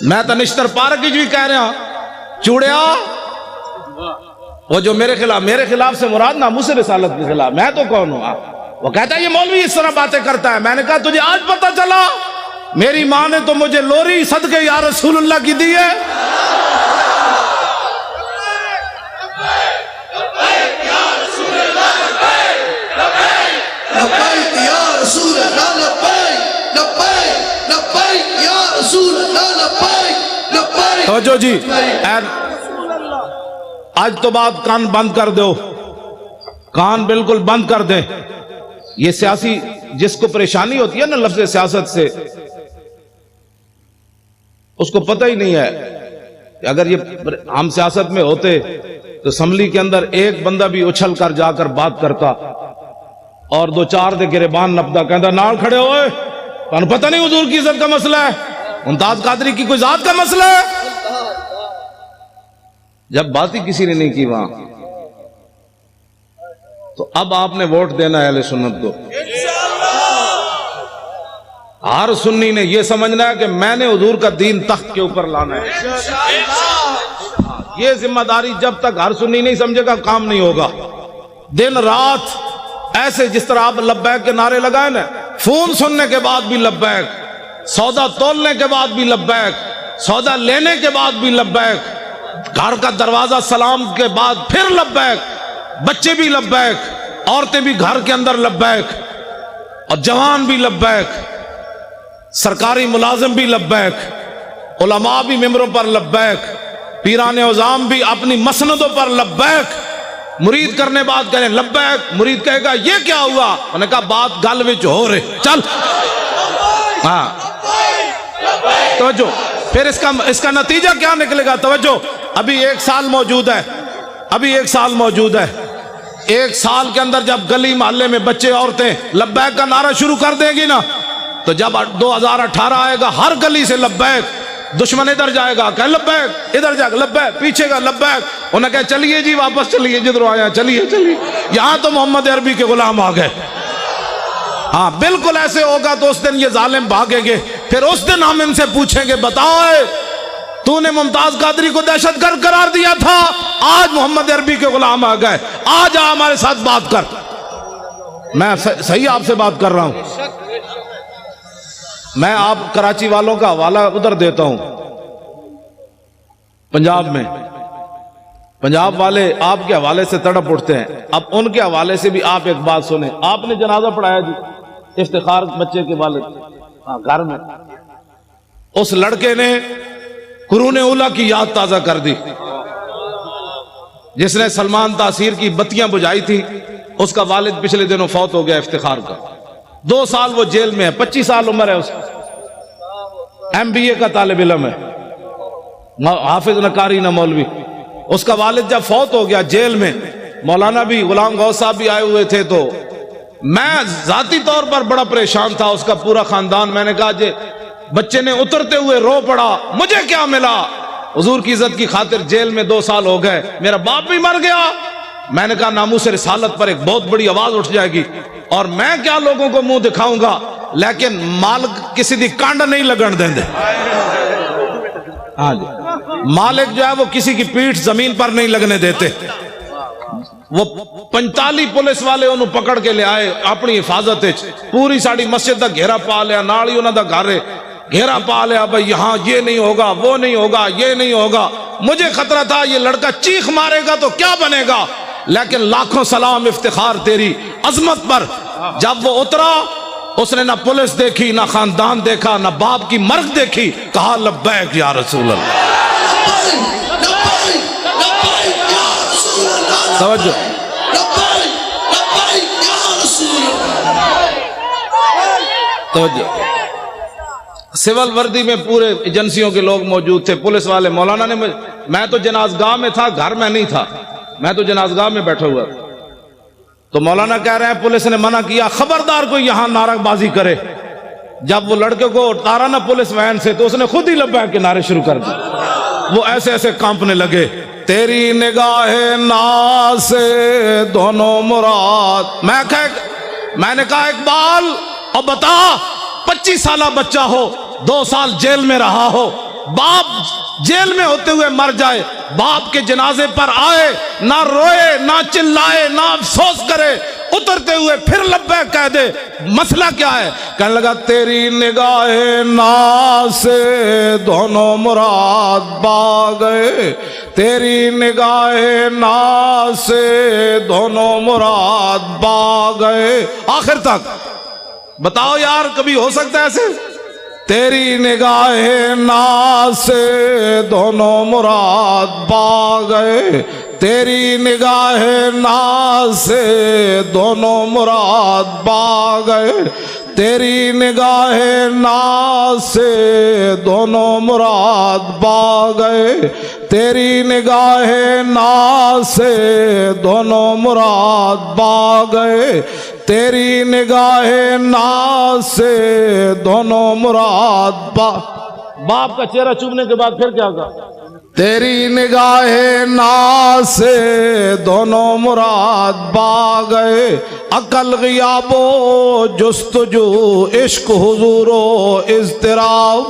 میں تو نشتر پارک بھی کہہ رہا چوڑیا، وہ جو میرے خلاف سے مراد ناموس رسالت کے خلاف، میں تو کون ہوں؟ وہ کہتا ہے یہ مولوی اس طرح باتیں کرتا ہے۔ میں نے کہا تجھے آج پتہ چلا؟ میری ماں نے تو مجھے لوری صدقے یا رسول اللہ کی دی ہے۔ توجہ جی، آج تو بات کان بند کر دو، کان بالکل بند کر دیں۔ یہ سیاسی جس کو پریشانی ہوتی ہے نا لفظ سیاست سے، اس کو پتہ ہی نہیں ہے کہ اگر یہ ہم سیاست میں ہوتے تو اسمبلی کے اندر ایک بندہ بھی اچھل کر جا کر بات کرتا اور دو چار دے گریبان نپدا، کہتا نال کھڑے ہوئے، تمہیں پتہ نہیں حضور کی عزت کا مسئلہ ہے، ممتاز قادری کی کوئی ذات کا مسئلہ ہے۔ جب بات ہی کسی نے نہیں کی وہاں، تو اب آپ نے ووٹ دینا ہے اہل سنت کو۔ ہر سنی نے یہ سمجھنا ہے کہ میں نے حضور کا دین تخت کے اوپر لانا ہے۔ یہ ذمہ داری جب تک ہر سنی نہیں سمجھے گا کام نہیں ہوگا۔ دن رات ایسے جس طرح آپ لبیک کے نعرے لگائے نا، فون سننے کے بعد بھی لبیک، سودا تولنے کے بعد بھی لبیک، سودا لینے کے بعد بھی لبیک، گھر کا دروازہ سلام کے بعد پھر لبیک، بچے بھی لبیک، عورتیں بھی گھر کے اندر لبیک، اور جوان بھی لبیک، سرکاری ملازم بھی لبیک، علماء بھی ممبروں پر لبیک، پیران عظام بھی اپنی مسندوں پر لبیک، مرید کرنے بعد کہنے لبیک، مرید کہے گا یہ کیا ہوا؟ انہوں نے کہا بات گل وچ ہو رہے، چل ہاں توجہ۔ پھر اس کا نتیجہ کیا نکلے گا؟ توجہ، ابھی 1 سال موجود ہے، ابھی 1 سال موجود ہے۔ 1 سال کے اندر جب گلی محلے میں بچے عورتیں لبیک کا نعرہ شروع کر دیں گی نا، تو جب 2018 آئے گا ہر گلی سے لبیک، دشمن ادھر جائے گا کہ لبیک، ادھر جائے گا لبیک، پیچھے کا لبیک، انہیں کہا چلیے جی واپس چلیے جدھر آیا، چلیے چلیے، یہاں تو محمد عربی کے غلام آ گئے۔ ہاں بالکل ایسے ہوگا تو اس دن یہ ظالم بھاگیں گے، پھر اس دن ہم ان سے پوچھیں گے بتاؤ تو نے ممتاز قادری کو دہشت گرد قرار دیا تھا، آج محمد عربی کے غلام آ گئے، آج آ ہمارے ساتھ بات کر۔ میں صحیح آپ سے بات کر رہا ہوں۔ میں آپ کراچی والوں کا حوالہ ادھر دیتا ہوں، پنجاب میں پنجاب والے آپ کے حوالے سے تڑپ اٹھتے ہیں، اب ان کے حوالے سے بھی آپ ایک بات سنیں۔ آپ نے جنازہ پڑھایا جی افتخار بچے کے والد گھر میں، اس لڑکے نے قرون اولیٰ کی یاد تازہ کر دی، جس نے سلمان تاثیر کی بتیاں بجھائی تھی، اس کا والد پچھلے دنوں فوت ہو گیا افتخار کا، 2 سال وہ جیل میں ہے، 25 سال عمر ہے اس کی، MBA کا طالب علم ہے، حافظ نہ قاری نہ مولوی۔ اس کا والد جب فوت ہو گیا جیل میں، مولانا بھی غلام غوث صاحب بھی آئے ہوئے تھے، تو میں ذاتی طور پر بڑا پریشان تھا، اس کا پورا خاندان۔ میں نے کہا جی بچے نے اترتے ہوئے رو پڑا، مجھے کیا ملا؟ حضور کی عزت کی خاطر جیل میں 2 سال ہو گئے، میرا باپ بھی مر گیا۔ میں نے کہا ناموس رسالت پر ایک بہت بڑی آواز اٹھ جائے گی، اور میں کیا لوگوں کو منہ دکھاؤں گا، لیکن مالک کسی دی کانڈ نہیں لگن دیں دے۔ ہاں جی، مالک جو ہے وہ کسی کی پیٹھ زمین پر نہیں لگنے دیتے۔ وہ 45 پولیس والے انہوں پکڑ کے لے آئے اپنی حفاظت، پوری ساڑی مسجد دا گھیرا پا لیا، نالی انہوں دا گھر گھیرا پا لیا، بھائی یہاں یہ نہیں ہوگا، وہ نہیں ہوگا، یہ نہیں ہوگا۔ مجھے خطرہ تھا یہ لڑکا چیخ مارے گا تو کیا بنے گا، لیکن لاکھوں سلام افتخار تیری عظمت پر۔ جب وہ اترا، اس نے نہ پولیس دیکھی، نہ خاندان دیکھا، نہ باپ کی مرگ دیکھی، کہا لبیک یا رسول اللہ۔ توجہ، توجہ۔ سول وردی میں پورے ایجنسیوں کے لوگ موجود تھے، پولیس والے۔ مولانا نے میں تو جنازگاہ میں تھا، گھر میں نہیں تھا، میں تو جنازگاہ میں بیٹھا ہوا تھا، تو مولانا کہہ رہے ہیں پولیس نے منع کیا خبردار کوئی یہاں نعرہ بازی کرے۔ جب وہ لڑکے کو اتارا نا پولیس وین سے، تو اس نے خود ہی لبیک کے نعرے شروع کر دی، وہ ایسے ایسے کانپنے لگے۔ تیری نگاہ ناز سے دونوں مراد۔ میں نے کہا اقبال اب بتا، 25 سالہ بچہ ہو، 2 سال جیل میں رہا ہو، باپ جیل میں ہوتے ہوئے مر جائے، باپ کے جنازے پر آئے، نہ روئے، نہ چلائے، نہ افسوس کرے، اترتے ہوئے پھر لبیک کہہ دے، مسئلہ کیا ہے؟ کہنے لگا تیری نگاہ ناز سے دونوں مراد با گئے، تیری نگاہ ناز سے دونوں مراد با گئے۔ آخر تک بتاؤ یار، کبھی ہو سکتا ہے ایسے؟ تیری نگاہ ناز سے دونوں مراد با گئے، تیری نگاہ ناز سے دونوں مراد با گئے، تیری نگاہ ناز سے دونوں مراد با گئے، تیری نگاہ ناز سے دونوں مراد با گئے، تیری نگاہ ناز سے دونوں مراد باپ کا چہرہ چومنے کے بعد پھر کیا کہا؟ تیری نگاہ ناز سے دونوں مراد با گئے، عقل غیاب و جستجو، عشق حضور و اضطراب۔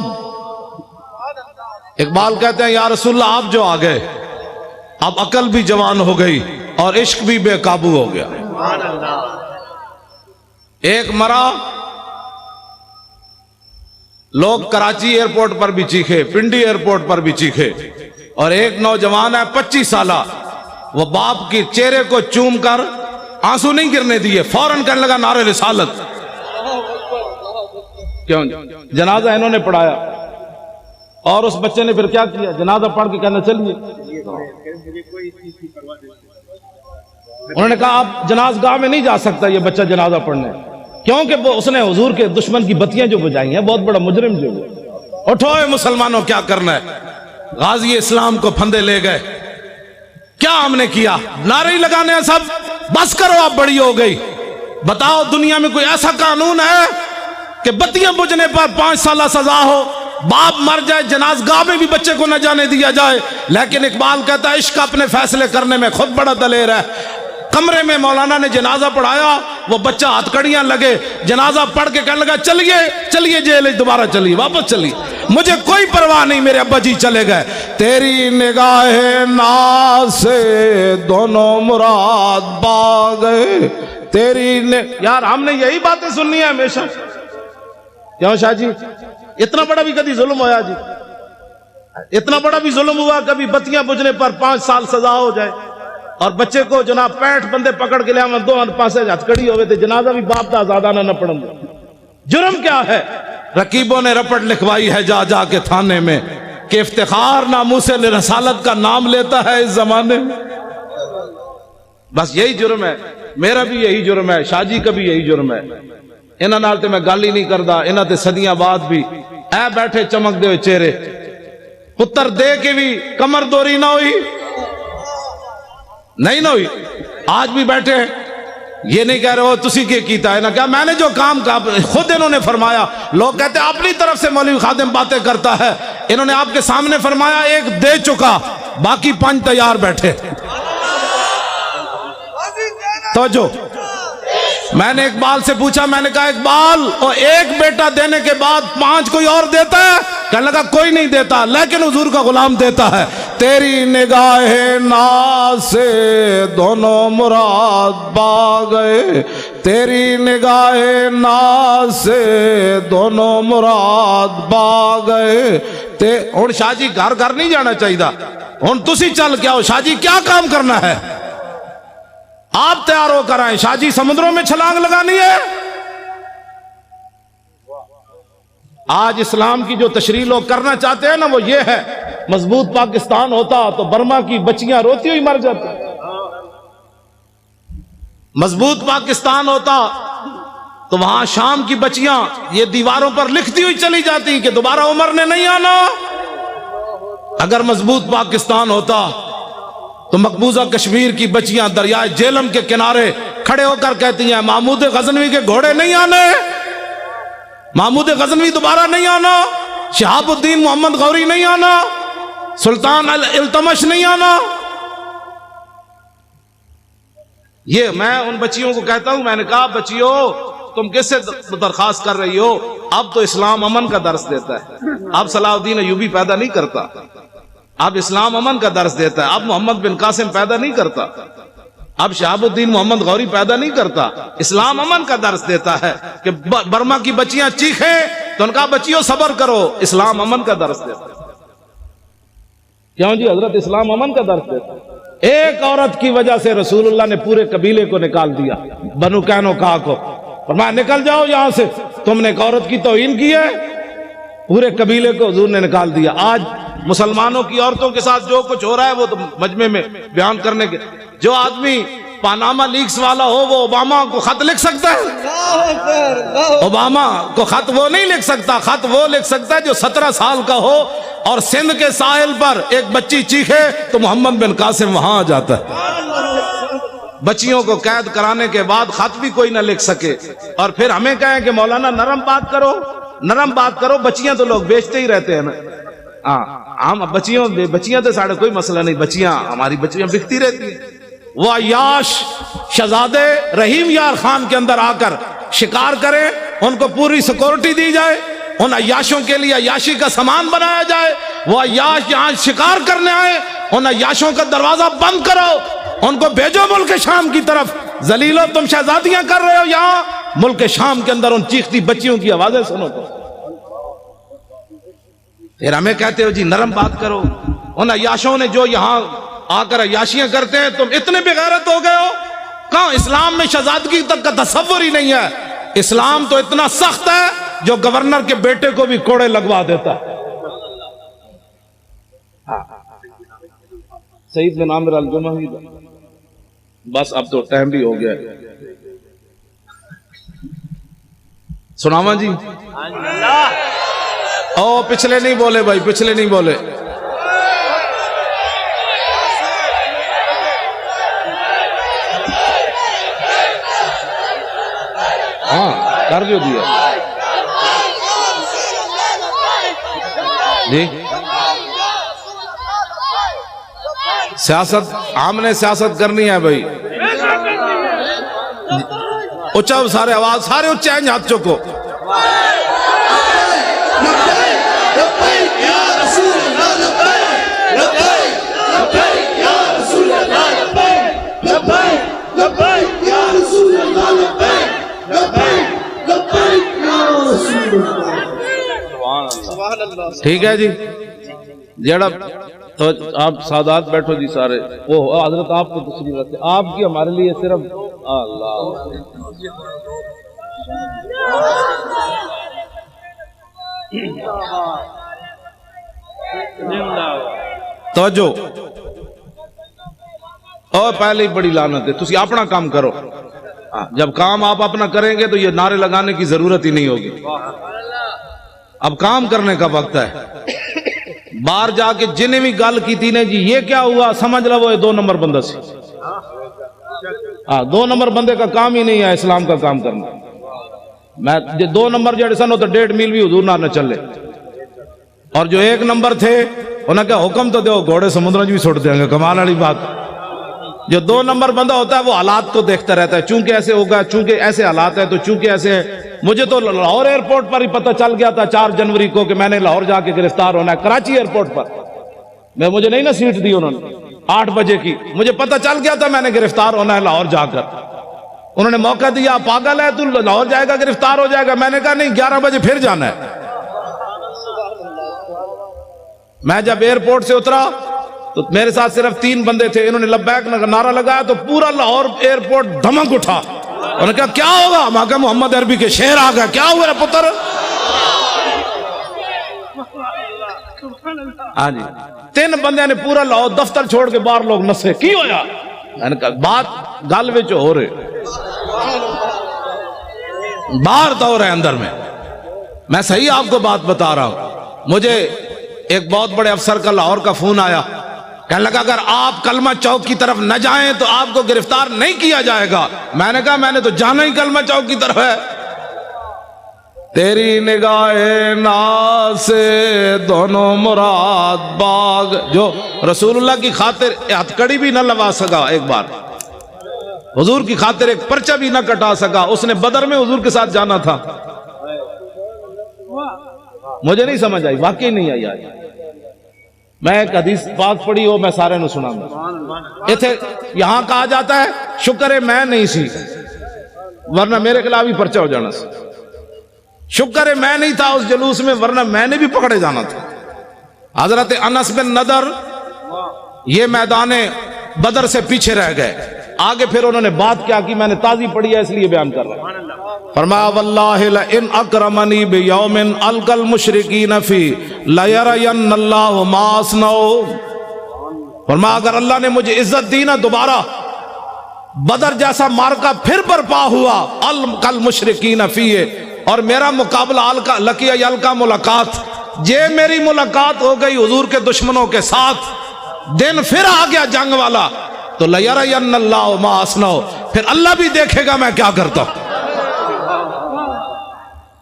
اقبال کہتے ہیں یا رسول اللہ آپ جو آ گئے، اب عقل بھی جوان ہو گئی اور عشق بھی بے قابو ہو گیا۔ ایک مرا، لوگ کراچی ایئرپورٹ پر بھی چیخے، پنڈی ایئرپورٹ پر بھی چیخے، اور ایک نوجوان ہے 25 سالہ، وہ باپ کے چہرے کو چوم کر آنسو نہیں گرنے دیے، فوراً کہنے لگا نعرہ رسالت۔ کیوں؟ جنازہ انہوں نے پڑھایا، اور اس بچے نے پھر کیا کیا؟ جنازہ پڑھ کے کہنا چلیے، انہوں نے کہا آپ جنازگاہ میں نہیں جا سکتا یہ بچہ جنازہ پڑھنے، کیونکہ اس نے حضور کے دشمن کی بتیاں جو بجائی ہیں، بہت بڑا مجرم جو ہے۔ اٹھو اے مسلمانوں، کیا کرنا ہے؟ غازی اسلام کو پھندے لے گئے، کیا ہم نے کیا؟ نعرے لگانے ہیں سب، بس کرو اب بڑی ہو گئی۔ بتاؤ دنیا میں کوئی ایسا قانون ہے کہ بتیاں بجھنے پر 5 سالہ سزا ہو، باپ مر جائے جنازگاہ میں بھی بچے کو نہ جانے دیا جائے؟ لیکن اقبال کہتا ہے عشق اپنے فیصلے کرنے میں خود بڑا دلیر ہے۔ کمرے میں مولانا نے جنازہ پڑھایا، وہ بچہ ہتھکڑیاں لگے، جنازہ پڑھ کے کہنے لگا چلیے چلیے جیل دوبارہ چلیے، واپس چلیے، مجھے کوئی پرواہ نہیں، میرے ابا جی چلے گئے۔ تیری نگاہ ناز سے دونوں مراد پا گئے، یار ہم نے یہی باتیں سننی ہے ہمیشہ۔ کیوں شاہ جی اتنا بڑا بھی کبھی ظلم ہوا جی؟ اتنا بڑا بھی ظلم ہوا کبھی بتیاں بجھنے پر 5 سال سزا ہو جائے اور بچے کو جناب 65 بندے پکڑ کے لیا میں 2 پاسے ہتھکڑی ہوئے تھے، جنازہ بھی باپ دا زادانہ نہ پڑھن دے۔ جرم کیا ہے؟ رقیبوں نے رپٹ لکھوائی ہے جا جا کے تھانے میں کہ افتخار ناموس رسالت کا نام لیتا ہے اس زمانے میں۔ بس یہی جرم ہے، میرا بھی یہی جرم ہے، شاہ جی کا بھی یہی جرم ہے۔ انہاں نال تے میں گل ہی نہیں کردا، انہاں تے صدیاں بعد بھی اے بیٹھے چمک دے ہوئے چہرے، پتر دے کے بھی کمر دوری نہ ہوئی، نہیں نہ ہوئی، آج بھی بیٹھے ہیں۔ یہ نہیں کہہ رہے ہو تسی کیا کیتا ہے، نہ کہا میں نے جو کام کہا، خود انہوں نے فرمایا۔ لوگ کہتے ہیں اپنی طرف سے مولوی خادم باتیں کرتا ہے، انہوں نے آپ کے سامنے فرمایا 1 دے چکا، باقی 5 تیار بیٹھے۔ توجہ، میں نے اقبال سے پوچھا، میں نے کہا اقبال اور 1 بیٹا دینے کے بعد 5 کوئی اور دیتا ہے؟ کہنے لگا کوئی نہیں دیتا، لیکن حضور کا غلام دیتا ہے۔ تیری نگاہ ناز سے دونوں مراد پا گئے، تیری نگاہ ناز سے دونوں مراد پا گئے۔ ہن شاہ جی گھر گھر نہیں جانا چاہیے، ہن تسی چل کے آؤ، شاہ جی کیا کام کرنا ہے آپ تیار ہو کر آئیں، شاہ جی سمندروں میں چھلانگ لگانی ہے۔ آج اسلام کی جو تشریح لوگ کرنا چاہتے ہیں نا وہ یہ ہے، مضبوط پاکستان ہوتا تو برما کی بچیاں روتی ہوئی مر جاتی، مضبوط پاکستان ہوتا تو وہاں شام کی بچیاں یہ دیواروں پر لکھتی ہوئی چلی جاتی کہ دوبارہ عمر نے نہیں آنا۔ اگر مضبوط پاکستان ہوتا تو مقبوضہ کشمیر کی بچیاں دریائے جیلم کے کنارے کھڑے ہو کر کہتی ہیں محمود غزنوی کے گھوڑے نہیں آنے، محمود غزنوی دوبارہ نہیں آنا، شہاب الدین محمد غوری نہیں آنا، سلطان التمش نہیں آنا۔ یہ میں ان بچیوں کو کہتا ہوں، میں نے کہا بچیوں تم کس سے درخواست کر رہی ہو؟ اب تو اسلام امن کا درس دیتا ہے، اب صلاح الدین ایوبی پیدا نہیں کرتا، اب اسلام امن کا درس دیتا ہے، اب محمد بن قاسم پیدا نہیں کرتا، اب شہاب الدین محمد غوری پیدا نہیں کرتا، اسلام امن کا درس دیتا ہے کہ برما کی بچیاں چیخیں تو ان کا بچیوں صبر کرو، اسلام امن کا درس دیتا ہے۔ کیوں جی حضرت اسلام امن کا درس دیتا ہے۔ ایک عورت کی وجہ سے رسول اللہ نے پورے قبیلے کو نکال دیا، بنو قینقاع کو، فرمایا نکل جاؤ یہاں سے، تم نے ایک عورت کی توہین کی ہے، پورے قبیلے کو حضور نے نکال دیا۔ آج مسلمانوں کی عورتوں کے ساتھ جو کچھ ہو رہا ہے وہ تو مجمع میں بیان کرنے کے، جو آدمی پاناما لیکس والا ہو وہ اوباما کو خط لکھ سکتا ہے؟ اوباما کو خط وہ نہیں لکھ سکتا، خط وہ لکھ سکتا ہے جو 17 سال کا ہو اور سندھ کے ساحل پر ایک بچی چیخے تو محمد بن قاسم وہاں آ جاتا ہے۔ بچیوں کو قید کرانے کے بعد خط بھی کوئی نہ لکھ سکے اور پھر ہمیں کہیں کہ مولانا نرم بات کرو، نرم بات کرو، بچیاں تو لوگ بیچتے ہی رہتے ہیں نا۔ ہم بچیاں تو ساڑھے کوئی مسئلہ نہیں، بچیاں ہماری بچیاں بکتی رہتی ہیں۔ وہ عیاش شہزادے رحیم یار خان کے اندر آ کر شکار کریں، ان کو پوری سیکورٹی دی جائے، ان عیاشوں کے لیے عیاشی کا سامان بنایا جائے، وہ عیاش یہاں شکار کرنے آئے، ان عیاشوں کا دروازہ بند کرو، ان کو بھیجو ملک شام کی طرف، ذلیلو تم شہزادیاں کر رہے ہو یہاں، ملک شام کے اندر ان چیختی بچیوں کی آوازیں سنو تو۔ پھر ہمیں کہتے ہو جی نرم بات کرو، ان عیاشوں نے جو یہاں آ کر عیاشیاں کرتے ہیں تم اتنے بے غیرت ہو گئے ہو؟ کہاں اسلام میں شہزادگی تک کا تصور ہی نہیں ہے۔ اسلام تو اتنا سخت ہے جو گورنر کے بیٹے کو بھی کوڑے لگوا دیتا ہے۔ سعید بن عامر الجمحی، بس اب تو ٹائم بھی ہو گیا ہے، سناواں جی؟ او پچھلے نہیں بولے بھائی، پچھلے نہیں بولے۔ ہاں کر جو دیا جی۔ سیاست ہم نے سیاست کرنی ہے بھائی، اچھا سارے آواز سارے اچھے ہیں ہاتھ چوکو ٹھیک ہے جی جڑا تو آپ سادات بیٹھو جی سارے وہ حضرت آپ کو تشریف رکھتے آپ کی ہمارے لیے صرف اللہ توجہ اور پہلے ہی بڑی لعنت ہے تسی اپنا کام کرو جب کام آپ اپنا کریں گے تو یہ نعرے لگانے کی ضرورت ہی نہیں ہوگی اب کام کرنے کا وقت ہے باہر جا کے جنہیں بھی گل کی تھی نے جی یہ کیا ہوا سمجھ لو وہ 2 نمبر بندہ سی 2 نمبر بندے کا کام ہی نہیں ہے اسلام کا کام کرنا میں 2 نمبر جڑے سن تو 1.5 میل بھی حضور نہ چلے اور جو 1 نمبر تھے انہوں نے کہا حکم تو دو گھوڑے سمندر بھی چھوڑ دیں گے کمال والی بات جو 2 نمبر بندہ ہوتا ہے وہ حالات کو دیکھتا رہتا ہے چونکہ ایسے ہوگا چونکہ ایسے حالات ہیں تو چونکہ ایسے ہیں مجھے تو لاہور ایئرپورٹ پر ہی پتہ چل گیا تھا 4 جنوری کو کہ میں نے لاہور جا کے گرفتار ہونا ہے کراچی ایئرپورٹ پر مجھے نہیں نا سیٹ دی انہوں نے 8 بجے کی مجھے پتہ چل گیا تھا میں نے گرفتار ہونا ہے لاہور جا کر انہوں نے موقع دیا پاگل ہے تو لاہور جائے گا گرفتار ہو جائے گا میں نے کہا نہیں 11 بجے پھر جانا ہے میں جب ایئرپورٹ سے اترا تو میرے ساتھ صرف 3 بندے تھے انہوں نے لبیک نعرہ لگایا تو پورا لاہور ایئرپورٹ دھمک اٹھا انہوں نے کہا کیا ہوگا میں کہا محمد عربی کے شعر آ گیا کیا ہوا ہے پتر ہاں جی 3 بندے نے پورا لاہور دفتر چھوڑ کے باہر لوگ نسے کی ہویا میں نے کہا بات گل وچ ہو رہے باہر تو ہو رہے اندر میں صحیح آپ کو بات بتا رہا ہوں مجھے ایک بہت بڑے افسر کا لاہور کا فون آیا کہنے لگا اگر آپ کلمہ چوک کی طرف نہ جائیں تو آپ کو گرفتار نہیں کیا جائے گا میں نے کہا میں نے تو جانا ہی کلمہ چوک کی طرف ہے تیری نگاہ ناز سے دونوں مراد باغ جو رسول اللہ کی خاطر ہتھکڑی بھی نہ لگا سکا ایک بار حضور کی خاطر ایک پرچہ بھی نہ کٹا سکا اس نے بدر میں حضور کے ساتھ جانا تھا مجھے نہیں سمجھ آئی واقعی نہیں آئی آج میں ایک حدیث پاک پڑھی ہو میں سارے نو سنا گا یہاں کہا جاتا ہے شکر ہے میں نہیں سی ورنہ میرے خلاف ہی پرچہ ہو جانا سی شکر ہے میں نہیں تھا اس جلوس میں ورنہ میں نے بھی پکڑے جانا تھا حضرت انس بن نضر یہ میدان بدر سے پیچھے رہ گئے آگے پھر انہوں نے بات کیا کی میں نے تازی پڑھی ہے اس لیے بیان کر رہا ہوں فرمایا واللہ لئن اکرمنی بیوم القى المشرکین فی لیرین اللہ ما اصنعوا فرمایا اگر اللہ نے مجھے عزت دی نا دوبارہ بدر جیسا مارکا پھر برپا ہوا القى المشرکین فی اور میرا مقابلہ لقی القى ملاقات میری ملاقات ہو گئی حضور کے دشمنوں کے ساتھ دن پھر آ گیا جنگ والا تو لیرین اللہ ما اصنعوا پھر اللہ بھی دیکھے گا میں کیا کرتا ہوں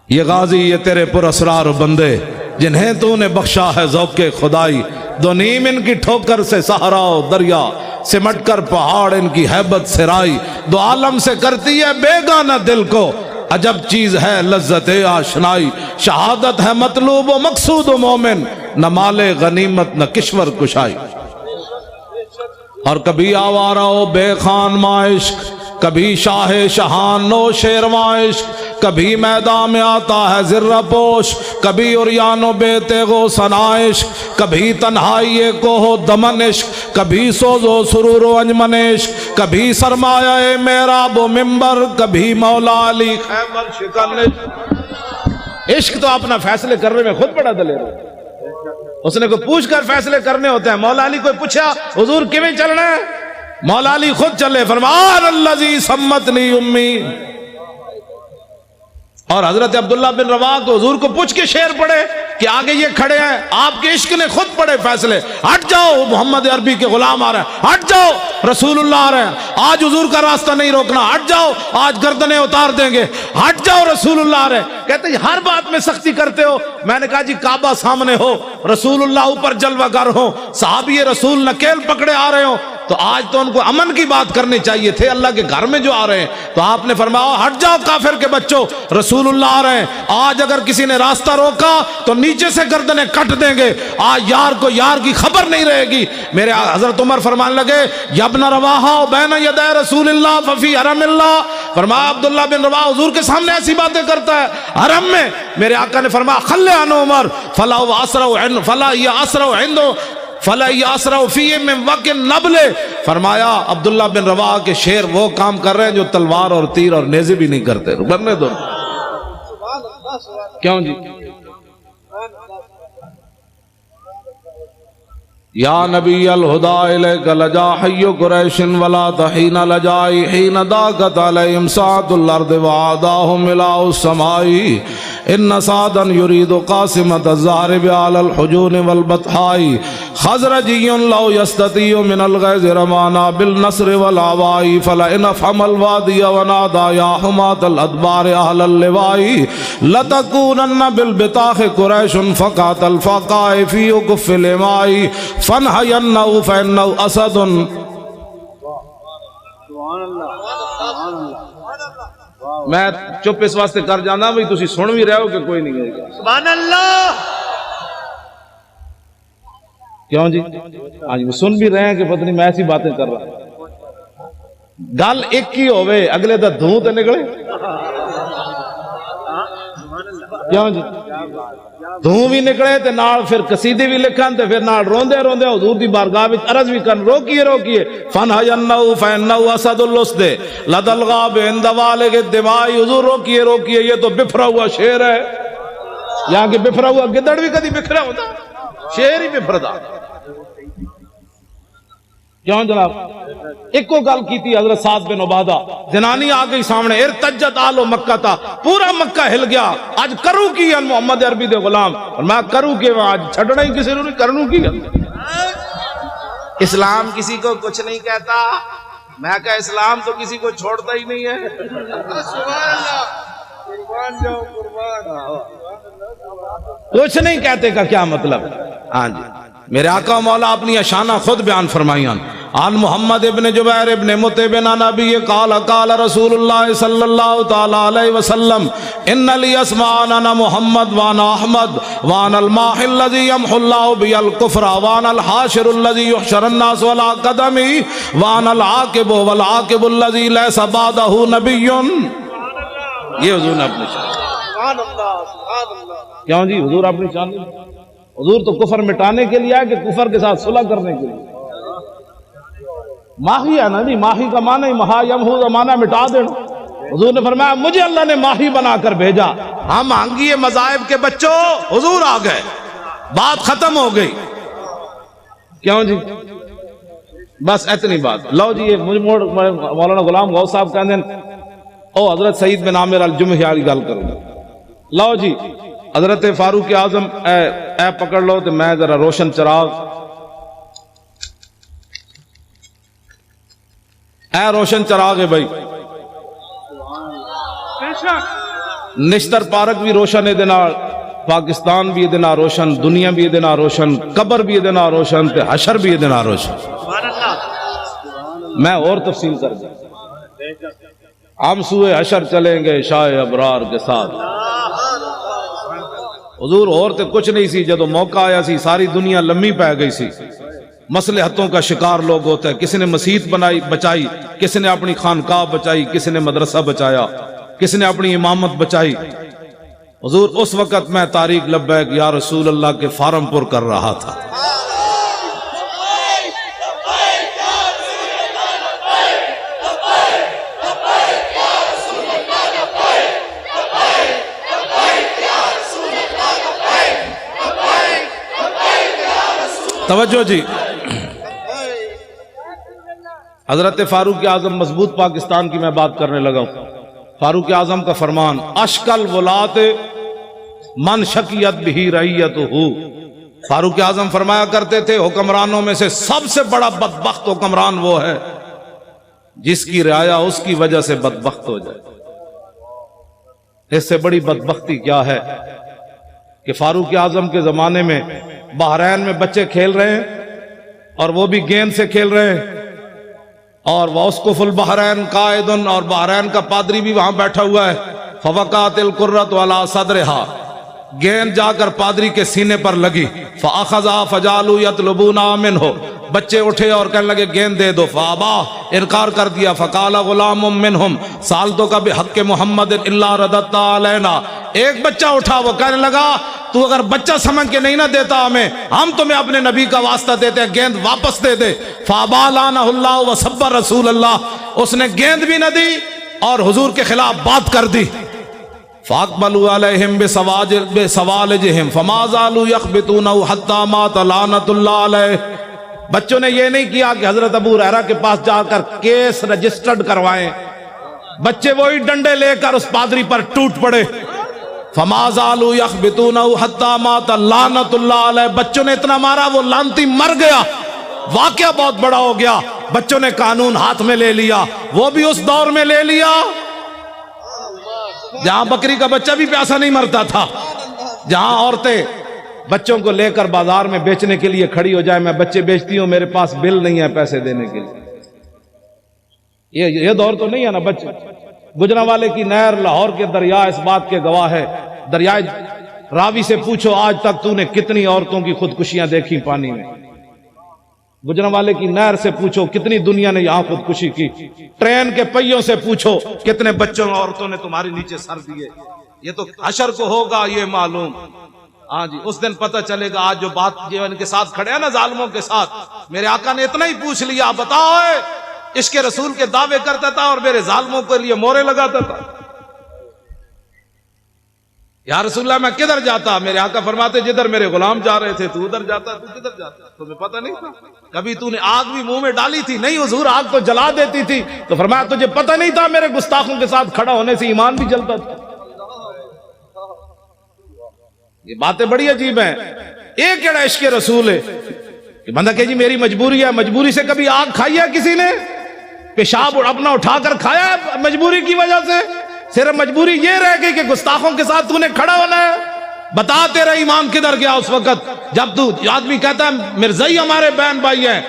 یہ غازی یہ تیرے پر اسرار بندے جنہیں تو نے بخشا ہے ذوق خدائی دو نیم ان کی ٹھوکر سے صحرا و دریا سمٹ کر پہاڑ ان کی ہیبت سرائی دو عالم سے کرتی ہے بیگانہ دل کو عجب چیز ہے لذت آشنائی شہادت ہے مطلوب و مقصود و مومن نہ مال غنیمت نہ کشور کشائی اور کبھی آوارہ و بے خان معاشق کبھی شاہ شہان نو شیرواں عشق کبھی میدان میں آتا ہے ذرہ پوش کبھی عریان و بے تیغ و ثنائش کبھی تنہائی کوہ دمن عشق کبھی سوز و سرور و انجمن عشق کبھی سرمایہ محراب و منبر کبھی مولا علی خیبر شکن عشق تو اپنا فیصلے کرنے میں خود بڑا دلیر ہے اس نے کوئی پوچھ کر فیصلے کرنے ہوتے ہیں مولا علی کوئی پوچھا حضور کیویں چلنا ہے مولا علی خود چلے فرمان الذی سمتنی امی اور حضرت عبداللہ بن رواح کو حضور کو پوچھ کے شعر پڑھے کہ آگے یہ کھڑے ہیں آپ کے عشق نے خود پڑھے فیصلے ہٹ جاؤ محمد عربی کے غلام آ رہے ہیں ہٹ جاؤ رسول اللہ آ رہے ہیں آج حضور کا راستہ نہیں روکنا ہٹ جاؤ آج گردنیں اتار دیں گے ہٹ جاؤ رسول اللہ آ رہے ہیں کہتے ہیں ہر بات میں سختی کرتے ہو میں نے کہا جی کعبہ سامنے ہو رسول اللہ اوپر جلوہ گر ہو صحابی رسول نکیل پکڑے آ رہے ہو تو آج تو ان کو امن کی بات کرنی چاہیے تھے، اللہ کے گھر میں جو آ رہے ہیں تو آپ نے فرمایا ہٹ جاؤ کافر کے بچوں، رسول اللہ آ رہے ہیں، آج اگر کسی نے راستہ روکا تو نیچے سے گردنیں کٹ دیں گے، آج یار کو یار کی خبر نہیں رہے گی۔ میرے حضرت عمر فرمانے لگے یا ابن رواحہ بین یدی رسول اللہ ففی حرم اللہ، فرمایا عبداللہ بن رواحہ حضور کے سامنے ایسی باتیں کرتا ہے حرم میں۔ میرے آقا نے فرمایا خلے عنہ عمر فلا یاسرع فی من وقت النبل، فرمایا عبداللہ بن رواحہ کے شیر وہ کام کر رہے ہیں جو تلوار اور تیر اور نیزے بھی نہیں کرتے، بننے دو۔ کیوں جی؟ یا نبی الہدا الیک لجا حی قریش ولا تحین لجائی حین داقت علیہم ساعت الارض وعاداہم ملاء السماء ان سعدا یرید قاسمت الزہرب علی الحجون والبطحاء خزرجی لو یستطیع من الغیظ رمانا بالنصر والعواء فلئن افحم الوادی ونادا یا حمات الادبار اہل اللواء لتکونن بالبطاخ قریش فقات الفقاء فی اکف الاماء فَنْحَيَنَّهُ فَإِنَّهُ أَسَدٌ۔ میں چپ اس واسطے کر جانا بھئی تسی سن بھی رہے ہو کہ کوئی نہیں ہے؟ سبحان اللہ! کیوں جی؟ آج بھی سن بھی رہے ہیں کہ پتہ نہیں میں ایسی باتیں کر رہا ہوں۔ گل ایک ہی ہوئے اگلے دا دھوں تے نکلے؟ کیوں جی؟ دھوں بھی نکلے تے نال پھر قصیدے بھی لکھن تے پھر نال روندے روندے حضور دی بارگاہ وچ عرض بھی کرن روکیے روکیے فَنْحَيَنَّهُ فَإِنَّهُ أَسَدُ اللُّسْدِ لَدَى الْغَابِ عِنْدَ وَالِغِ الدِّمَاءِ، حضور روکیے روکیے یہ تو بفرا ہوا شیر ہے، یہاں کہ بفرا ہوا گدڑ بھی کدی بکھرا ہوتا، شیر ہی بفردا۔ کیوں جناب؟ ایک کو گل کی تھی حضرت سعد بن عبادہ، جنانی آ گئی سامنے، ارتجت آل مکہ تھا، پورا مکہ ہل گیا، آج کروں کی ہے محمد عربی دے غلام، اور میں کروں کہ آج چھڑنا ہی کسی نے کرنوں کی ہے۔ اسلام کسی کو کچھ نہیں کہتا، میں کہا اسلام تو کسی کو چھوڑتا ہی نہیں ہے۔ کچھ نہیں کہتے کا کیا مطلب؟ ہاں جی، میرے آقا مولا اپنی اشانہ خود بیان فرمائیاں۔ عن محمد ابن جبیر ابن مطعب عن نبی قال قال رسول اللہ صلی اللہ تعالی علیہ وسلم ان لی اسمعان انا محمد وانا احمد وانا الماح الذي يمحو الله بي الكفر وانا الحاشر الذي يحشر الناس ولا قدمی وانا العاقب والعاقب الذي ليس بعده نبی۔ یہ حضور نے اپنی شان، کیوں جی حضور اپنی شان، حضور تو کفر مٹانے کے لیے ہے کہ کفر کے ساتھ صلح کرنے کے لیے؟ ماہی ہے نا جی، ماہی کا معنی مہا یمحو کا معنی مٹا دینا۔ حضور نے فرمایا مجھے اللہ نے ماہی بنا کر بھیجا، ہم آنگیے مذاہب کے بچوں، حضور آ گئے، بات ختم ہو گئی۔ کیوں جی؟ بس اتنی بات۔ لو جی مولانا غلام غوث صاحب کہتے ہیں او حضرت سعید بن عامر الجمحی والی گل کروں گا۔ لو جی حضرت فاروق اعظم اے پکڑ لو تو میں ذرا روشن چراغ، اے روشن چراغ ہے بھائی، نشتر پارک بھی روشن ہے دینا، پاکستان بھی دینا روشن، دنیا بھی دینا روشن، قبر بھی دینا روشن، تے حشر بھی دینا روشن۔ میں اور تفصیل کر دوں، ہم سوئے حشر چلیں گے شاہ ابرار کے ساتھ۔ حضور اور تے کچھ نہیں سی، جدو موقع آیا سی ساری دنیا لمبی پہ گئی سی، مصلحتوں کا شکار لوگ ہوتا ہے، کسی نے مسجد بنائی بچائی، کسی نے اپنی خانقاہ بچائی، کسی نے مدرسہ بچایا، کسی نے اپنی امامت بچائی۔ حضور اس وقت میں طارق لبیک یا رسول اللہ کے فارم پر کر رہا تھا۔ توجہ جی، حضرت فاروق اعظم مضبوط پاکستان کی میں بات کرنے لگا ہوں۔ فاروق اعظم کا فرمان اشکل ولات من شکیت بھی رعیتہ، فاروق اعظم فرمایا کرتے تھے حکمرانوں میں سے سب سے بڑا بدبخت حکمران وہ ہے جس کی رعایا اس کی وجہ سے بدبخت ہو جائے۔ اس سے بڑی بدبختی کیا ہے کہ فاروق اعظم کے زمانے میں بحرین میں بچے کھیل رہے ہیں اور وہ بھی گیند سے کھیل رہے ہیں، اور واسقف البحرین قائد، اور بحرین کا پادری بھی وہاں بیٹھا ہوا ہے. فوقعت القرۃ علی صدرہا، گیند جا کر پادری کے سینے پر لگی. فاخذا فجعلوا یطلبون منہ، بچے اٹھے اور کہنے لگے گیند دے دو. فابا، انکار کر دیا. فقال غلام منہم سالتک بحق محمد الا رددت علینا، ایک بچہ اٹھا، وہ کہنے لگا تو اگر بچہ سمجھ کے نہیں نہ دیتا ہمیں، ہم تمہیں اپنے نبی کا واسطہ دیتے ہیں، گیند واپس دے دے. فابا لعنہ اللہ وسب رسول اللہ، اس نے گیند بھی نہ دی اور حضور کے خلاف بات کر دی. فاقبلوا علیہم بسوالجہم فما زالوا یخبطونہ حتی مات لعنۃ اللہ علیہ. بچوں نے یہ نہیں کیا کہ حضرت ابو ہریرہ کے پاس جا کر کیس رجسٹرڈ کروائیں، بچے وہی ڈنڈے لے کر اس پادری پر ٹوٹ پڑے. فما زالوا یخبطونہ حتی مات لعنۃ اللہ علیہ، بچوں نے اتنا مارا وہ لعنتی مر گیا. واقعہ بہت بڑا ہو گیا، بچوں نے قانون ہاتھ میں لے لیا. وہ بھی اس دور میں لے لیا جہاں بکری کا بچہ بھی پیاسا نہیں مرتا تھا، جہاں عورتیں بچوں کو لے کر بازار میں بیچنے کے لیے کھڑی ہو جائے، میں بچے بیچتی ہوں، میرے پاس بل نہیں ہے پیسے دینے کے لیے. یہ دور تو نہیں ہے نا. بچے گجرانوالے کی نہر لاہور کے دریا اس بات کے گواہ ہے. دریائے راوی سے پوچھو آج تک تو نے کتنی عورتوں کی خودکشیاں دیکھی پانی میں. گجرانوالے کی نہر سے پوچھو کتنی دنیا نے یہاں خودکشی کی. ٹرین کے پہیوں سے پوچھو کتنے بچوں اور عورتوں نے تمہاری نیچے سر دیے. یہ تو حشر کو ہوگا یہ معلوم. ہاں جی، اس دن پتہ چلے گا. آج جو بات جو ان کے ساتھ کھڑے ہیں نا ظالموں کے ساتھ، میرے آقا نے اتنا ہی پوچھ لیا، بتاؤ عشق رسول کے دعوے کرتا تھا اور میرے ظالموں کے لیے مورے لگاتا تھا. یا رسول اللہ میں کدھر جاتا؟ میرے آقا فرماتے جدھر میرے غلام جا رہے تھے تو ادھر جاتا. تو کدھر جاتا؟ تمہیں پتہ نہیں تھا؟ کبھی تو نے آگ بھی منہ میں ڈالی تھی؟ نہیں حضور، آگ تو جلا دیتی تھی. تو فرمایا تجھے پتہ نہیں تھا میرے گستاخوں کے ساتھ کھڑا ہونے سے ایمان بھی جلتا تھا. یہ باتیں بڑی عجیب ہیں. ایک کیڑا عشق رسول ہے کہ بندہ کہ جی میری مجبوری ہے. مجبوری سے کبھی آگ کھائی ہے کسی نے؟ پیشاب اپنا اٹھا کر کھایا ہے مجبوری کی وجہ سے؟ صرف مجبوری یہ رہ گئی کہ گستاخوں کے ساتھ تو نے کھڑا ہونا ہے. بتا تیرا ایمان کدھر گیا اس وقت جب تو آدمی کہتا ہے مرزائی ہمارے بہن بھائی ہیں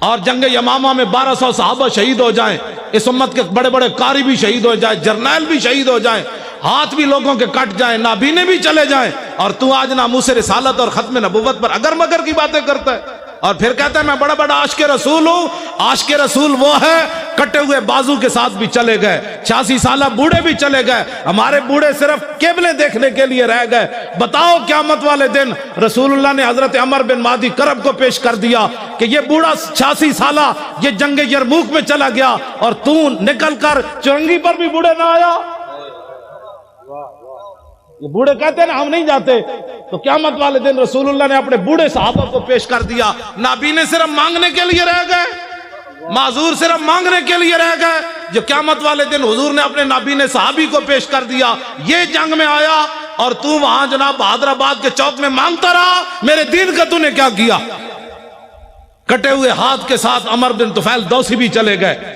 اور جنگ یمامہ میں 1200 صحابہ شہید ہو جائیں، اس امت کے بڑے بڑے قاری بھی شہید ہو جائیں، جرنیل بھی شہید ہو جائیں، ہاتھ بھی لوگوں کے کٹ جائیں، نابینے بھی چلے جائیں، اور تو آج ناموس رسالت اور ختم نبوت پر اگر مگر کی باتیں کرتا ہے اور پھر کہتا ہے میں بڑا بڑا عاشق رسول ہوں. عاشق رسول وہ ہے کٹے ہوئے بازو کے ساتھ بھی چلے گئے، 86 سالہ بوڑھے بھی چلے گئے. ہمارے بوڑھے صرف قبلے دیکھنے کے لیے رہ گئے. بتاؤ قیامت والے دن رسول اللہ نے حضرت عمر بن مادی کرب کو پیش کر دیا کہ یہ بوڑھا 86 سالہ یہ جنگ یرموک میں چلا گیا اور تو نکل کر چرنگی پر بھی بوڑھے نہ آیا. یہ بوڑھے کہتے ہیں نا ہم نہیں جاتے. تو قیامت والے دن رسول اللہ نے اپنے بوڑھے صحابہ کو پیش کر دیا. نابینے صرف مانگنے کے لیے رہ گئے، معذور صرف مانگنے کے لیے رہ گئے. جو قیامت والے دن حضور نے اپنے نابینے صحابی کو پیش کر دیا، یہ جنگ میں آیا اور تو وہاں جناب حیدرآباد کے چوک میں مانگتا رہا میرے دین کا تو نے کیا کیا. کٹے ہوئے ہاتھ کے ساتھ عمر بن طفیل دوسی بھی چلے گئے.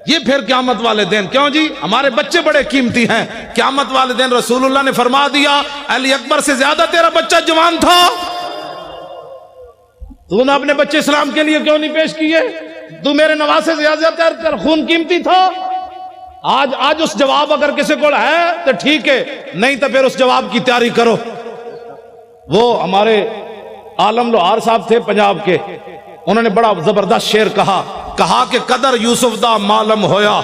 یہ پھر قیامت والے دن کیوں جی؟ ہمارے بچے بڑے قیمتی ہیں. قیامت والے دن رسول اللہ نے فرما دیا علی اکبر سے زیادہ تیرا بچہ جوان تھا، تو نے اپنے بچے اسلام کے لیے کیوں نہیں پیش کیے؟ تو میرے نواسے سے زیادہ تیرا خون قیمتی تھا. آج اس جواب اگر کسی کو ہے تو ٹھیک ہے، نہیں تو پھر اس جواب کی تیاری کرو. وہ ہمارے عالم لوہار صاحب تھے پنجاب کے، انہوں نے بڑا زبردست شعر کہا کہ قدر یوسف دا معلوم ہویا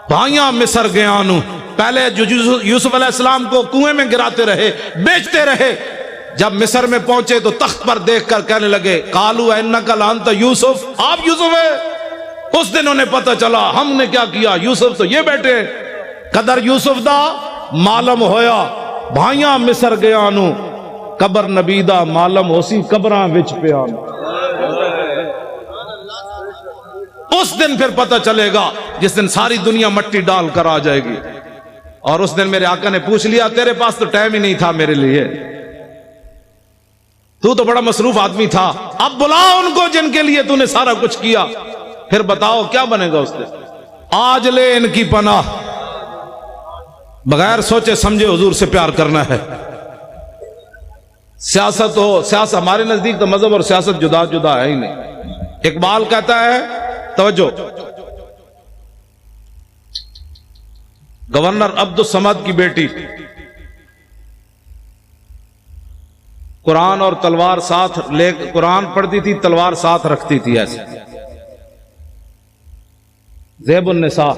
بھائیاں مصر گیا نو. پہلے یوسف علیہ السلام کو کنویں میں گراتے رہے، بیچتے رہے، جب مصر میں پہنچے تو تخت پر دیکھ کر کہنے لگے قالو انک لانت یوسف، آپ یوسف ہے. اس دن انہیں پتہ چلا ہم نے کیا کیا، یوسف تو یہ بیٹے. قدر یوسف دا معلوم ہویا بھائیاں مصر گیا نو، قبر نبی دا معلوم ہوسی قبراں وچ پیا. اس دن پھر پتہ چلے گا جس دن ساری دنیا مٹی ڈال کر آ جائے گی. اور اس دن میرے آقا نے پوچھ لیا تیرے پاس تو ٹائم ہی نہیں تھا میرے لیے، تو بڑا مصروف آدمی تھا، اب بلا ان کو جن کے لیے تو نے سارا کچھ کیا. پھر بتاؤ کیا بنے گا اس دن. آج لے ان کی پناہ، بغیر سوچے سمجھے حضور سے پیار کرنا ہے. سیاست ہمارے نزدیک تو مذہب اور سیاست جدا جدا ہے ہی نہیں. اقبال کہتا ہے توجہ، گورنر عبد الصمد کی بیٹی قرآن اور تلوار ساتھ لے قرآن پڑھتی تھی، تلوار ساتھ رکھتی تھی ایسے. زیب النساء.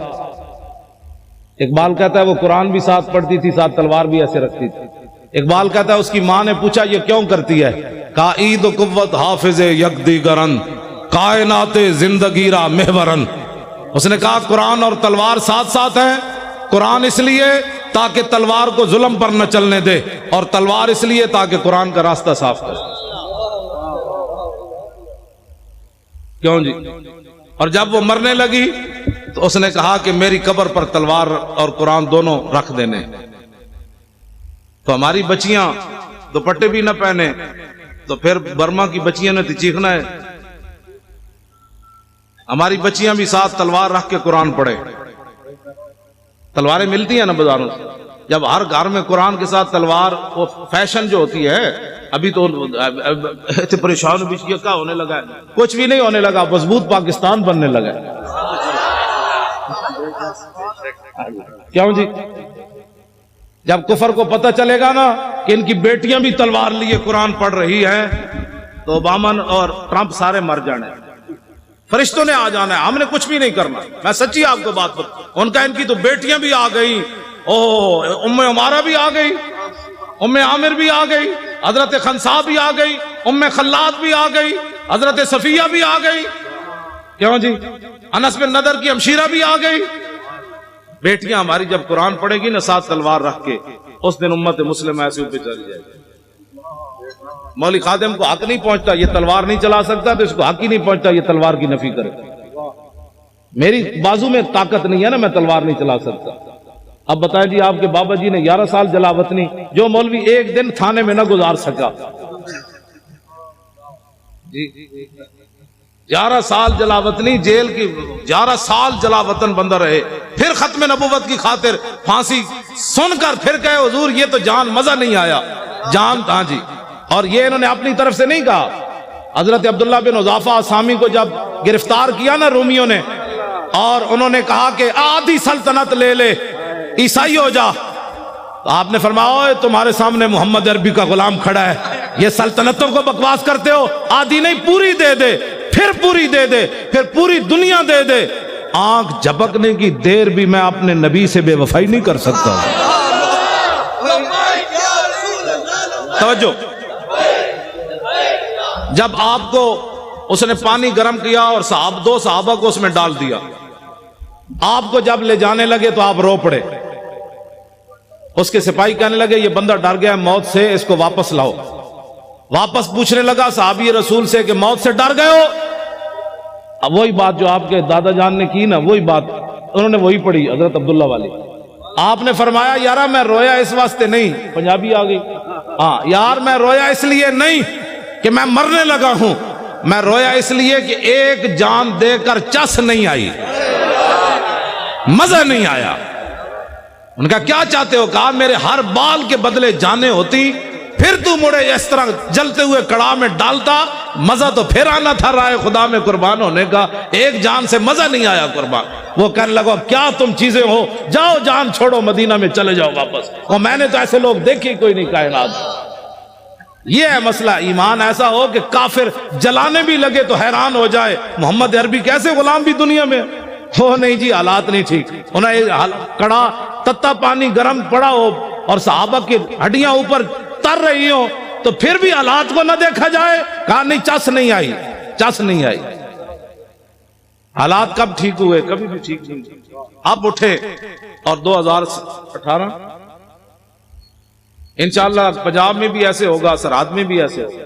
اقبال کہتا ہے وہ قرآن بھی ساتھ پڑھتی تھی، ساتھ تلوار بھی ایسے رکھتی تھی. اقبال کہتا ہے اس کی ماں نے پوچھا یہ کیوں کرتی ہے؟ کہا عید و قوت حافظ یکدیگرن کائنات زندگی را محورن. اس نے کہا قرآن اور تلوار ساتھ ساتھ ہیں. قرآن اس لیے تاکہ تلوار کو ظلم پر نہ چلنے دے، اور تلوار اس لیے تاکہ قرآن کا راستہ صاف کرے. کیوں جی؟ اور جب وہ مرنے لگی تو اس نے کہا کہ میری قبر پر تلوار اور قرآن دونوں رکھ دینے. تو ہماری بچیاں دوپٹے بھی نہ پہنے تو پھر برما کی بچیاں نے تو چیخنا ہے. ہماری بچیاں بھی ساتھ تلوار رکھ کے قرآن پڑھے. تلواریں ملتی ہیں نا بازاروں سے. جب ہر گھر میں قرآن کے ساتھ تلوار، وہ فیشن جو ہوتی ہے ابھی تو پریشان بھی کیا ہونے لگا ہے. کچھ بھی نہیں ہونے لگا، مضبوط پاکستان بننے لگا ہے. کیوں جی؟ جب کفر کو پتہ چلے گا نا کہ ان کی بیٹیاں بھی تلوار لیے قرآن پڑھ رہی ہیں تو اوباما اور ٹرمپ سارے مر جانے. فرشتوں نے آ جانا ہے، ہم نے کچھ بھی نہیں کرنا. میں سچی آپ کو بات بتا، ان کا ان کی تو بیٹیاں بھی آ گئی. ام عمارہ بھی آ گئی، ام عامر بھی آ گئی، حضرت خنسا بھی آ گئی، ام خلاد بھی آ گئی، حضرت صفیہ بھی آ گئی. کیوں جی؟ انس بن نضر کی ہمشیرہ بھی آ گئی. بیٹیاں ہماری جب قرآن پڑھے گی نا ساتھ تلوار رکھ کے، اس دن امت مسلمہ ایسے اوپر چل جائے گی. مولوی خادم کو حق نہیں پہنچتا یہ تلوار نہیں چلا سکتا، تو اس کو حق ہی نہیں پہنچتا یہ تلوار کی نفی کرے. میری بازو میں طاقت نہیں ہے نا، میں تلوار نہیں چلا سکتا. اب بتائیں جی، آپ کے بابا جی نے 11 سال جلاوطنی، جو مولوی ایک دن تھانے میں نہ گزار سکا. 11 سال جلاوطنی جیل کی، 11 سال جلاوطن بندہ رہے، پھر ختم نبوت کی خاطر پھانسی سن کر پھر کہے حضور یہ تو جان مزہ نہیں آیا جان. ہاں جی. اور یہ انہوں نے اپنی طرف سے نہیں کہا. حضرت عبداللہ بن حذافہ اسامی کو جب گرفتار کیا نا رومیوں نے، اور انہوں نے کہا کہ آدھی سلطنت لے لے، عیسائی ہو جا، تو آپ نے فرمایا تمہارے سامنے محمد عربی کا غلام کھڑا ہے، یہ سلطنتوں کو بکواس کرتے ہو، آدھی نہیں پوری دے دے، پھر پوری دے دے، پھر پوری دنیا دے دے. آنکھ جھپکنے کی دیر بھی میں اپنے نبی سے بے وفائی نہیں کر سکتا. توجہ. جب آپ کو اس نے پانی گرم کیا اور دو صحابہ کو اس میں ڈال دیا، آپ کو جب لے جانے لگے تو آپ رو پڑے. اس کے سپاہی کہنے لگے یہ بندہ ڈر گیا موت سے، اس کو واپس لاؤ. واپس پوچھنے لگا صحابی رسول سے کہ موت سے ڈر گئے ہو؟ اب وہی بات جو آپ کے دادا جان نے کی نا، وہی بات انہوں نے وہی پڑھی حضرت عبداللہ والی. آپ نے فرمایا یارا میں رویا اس واسطے نہیں، پنجابی آ گئی، ہاں یار میں رویا اس لیے نہیں کہ میں مرنے لگا ہوں، میں رویا اس لیے کہ ایک جان دے کر چس نہیں آئی، مزہ نہیں آیا. ان کا کیا چاہتے ہو؟ کہا میرے ہر بال کے بدلے جانیں ہوتی، پھر تو مڑے اس طرح جلتے ہوئے کڑاہ میں ڈالتا، مزہ تو پھر آنا تھا رائے خدا میں قربان ہونے کا، ایک جان سے مزہ نہیں آیا قربان. وہ کہنے لگا کیا تم چیزیں ہو، جاؤ جان چھوڑو مدینہ میں چلے جاؤ واپس. اور میں نے تو ایسے لوگ دیکھے کوئی نہیں کائنات. یہ ہے مسئلہ. ایمان ایسا ہو کہ کافر جلانے بھی لگے تو حیران ہو جائے محمد عربی کیسے غلام بھی دنیا میں ہو. نہیں جی حالات نہیں ٹھیک. انہیں کڑا تتا پانی گرم پڑا ہو اور صحابہ کی ہڈیاں اوپر تر رہی ہوں تو پھر بھی حالات کو نہ دیکھا جائے. کہا نہیں چس نہیں آئی، چس نہیں آئی. حالات کب ٹھیک ہوئے؟ کبھی بھی ٹھیک نہیں. اب اٹھے اور 2018 انشاءاللہ پنجاب میں بھی ایسے ہوگا، سرحد میں بھی ایسے ہوگا.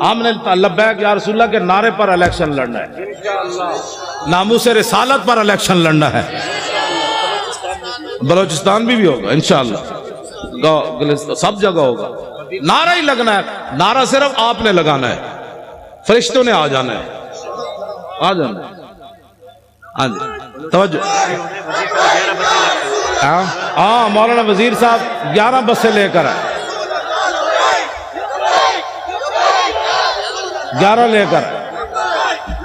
ہم نے لبیک یا رسول اللہ کے نعرے پر الیکشن لڑنا ہے، ناموس رسالت پر الیکشن لڑنا ہے. بلوچستان بھی ہوگا انشاءاللہ، سب جگہ ہوگا. نعرہ ہی لگنا ہے. نعرہ صرف آپ نے لگانا ہے، فرشتوں نے آ جانا ہے، آ جانا ہے. ہاں جی توجہ. ہاں مولانا وزیر صاحب 11 بسیں لے کر آئے، 11 لے کر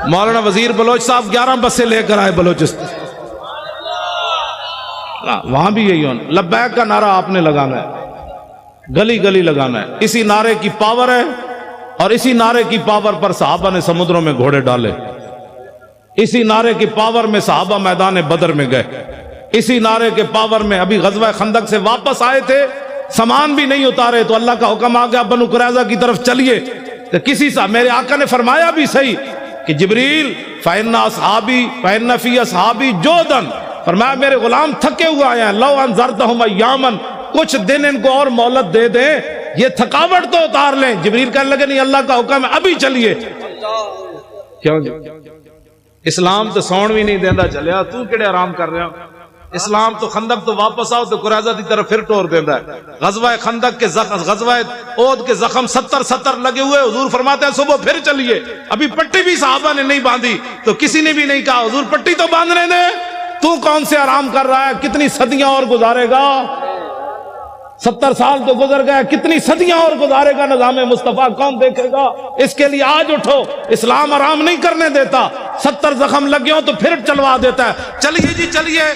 مولانا وزیر بلوچ صاحب 11 بسیں لے کر آئے بلوچستان، وہاں بھی یہی ہونا، لبیک کا نعرہ آپ نے لگانا ہے، گلی گلی لگانا ہے، اسی نعرے کی پاور ہے، اور اسی نعرے کی پاور پر صحابہ نے سمندروں میں گھوڑے ڈالے، اسی نعرے کی پاور میں صحابہ میدان بدر میں گئے، اسی نعرے کے پاور میں ابھی غزوہ خندق سے واپس آئے تھے، سامان بھی نہیں اتارے تو اللہ کا حکم آ گیا بنو قریظہ کی طرف چلیے، تو کسی سے میرے آقا نے فرمایا بھی صحیح کہ جبریل فَإِنَّ أَصْحَابِي فَإِنَّ فِي أَصْحَابِي جُودًا، فرمایا میرے غلام تھکے ہوئے آئے ہیں، لَوْ أَنذَرْتَهُمْ أَيَّامًا، کچھ دن ان کو اور مہلت دے دیں، یہ تھکاوٹ تو اتار لیں۔ جبریل کہنے لگے نہیں، اللہ کا حکم ہے ابھی چلیے۔ کیوں جی اسلام تو سون بھی نہیں دیندہ چلیا، تو کیڑے آرام کر رہے ہو؟ اسلام تو خندق تو واپس آؤ تو قریظہ دی طرف پھر ٹور دیندہ ہے۔ غزوہ خندق کے غزوہ احد کے زخم 70 لگے ہوئے، حضور فرماتے ہیں صبح پھر چلیے، ابھی پٹی بھی صحابہ نے نہیں باندھی تو کسی نے بھی نہیں کہا حضور پٹی تو باندھنے دیں، تو کون سے آرام کر رہا ہے؟ کتنی صدیاں اور گزارے گا؟ 70 سال تو گزر گئے، کتنی صدیاں اور گزارے گا؟ نظام مصطفیٰ کون دیکھے گا؟ اس کے لیے آج اٹھو، اسلام آرام نہیں کرنے دیتا، 70 زخم لگے ہوں تو پھر چلوا دیتا ہے، چلیے جی چلیے۔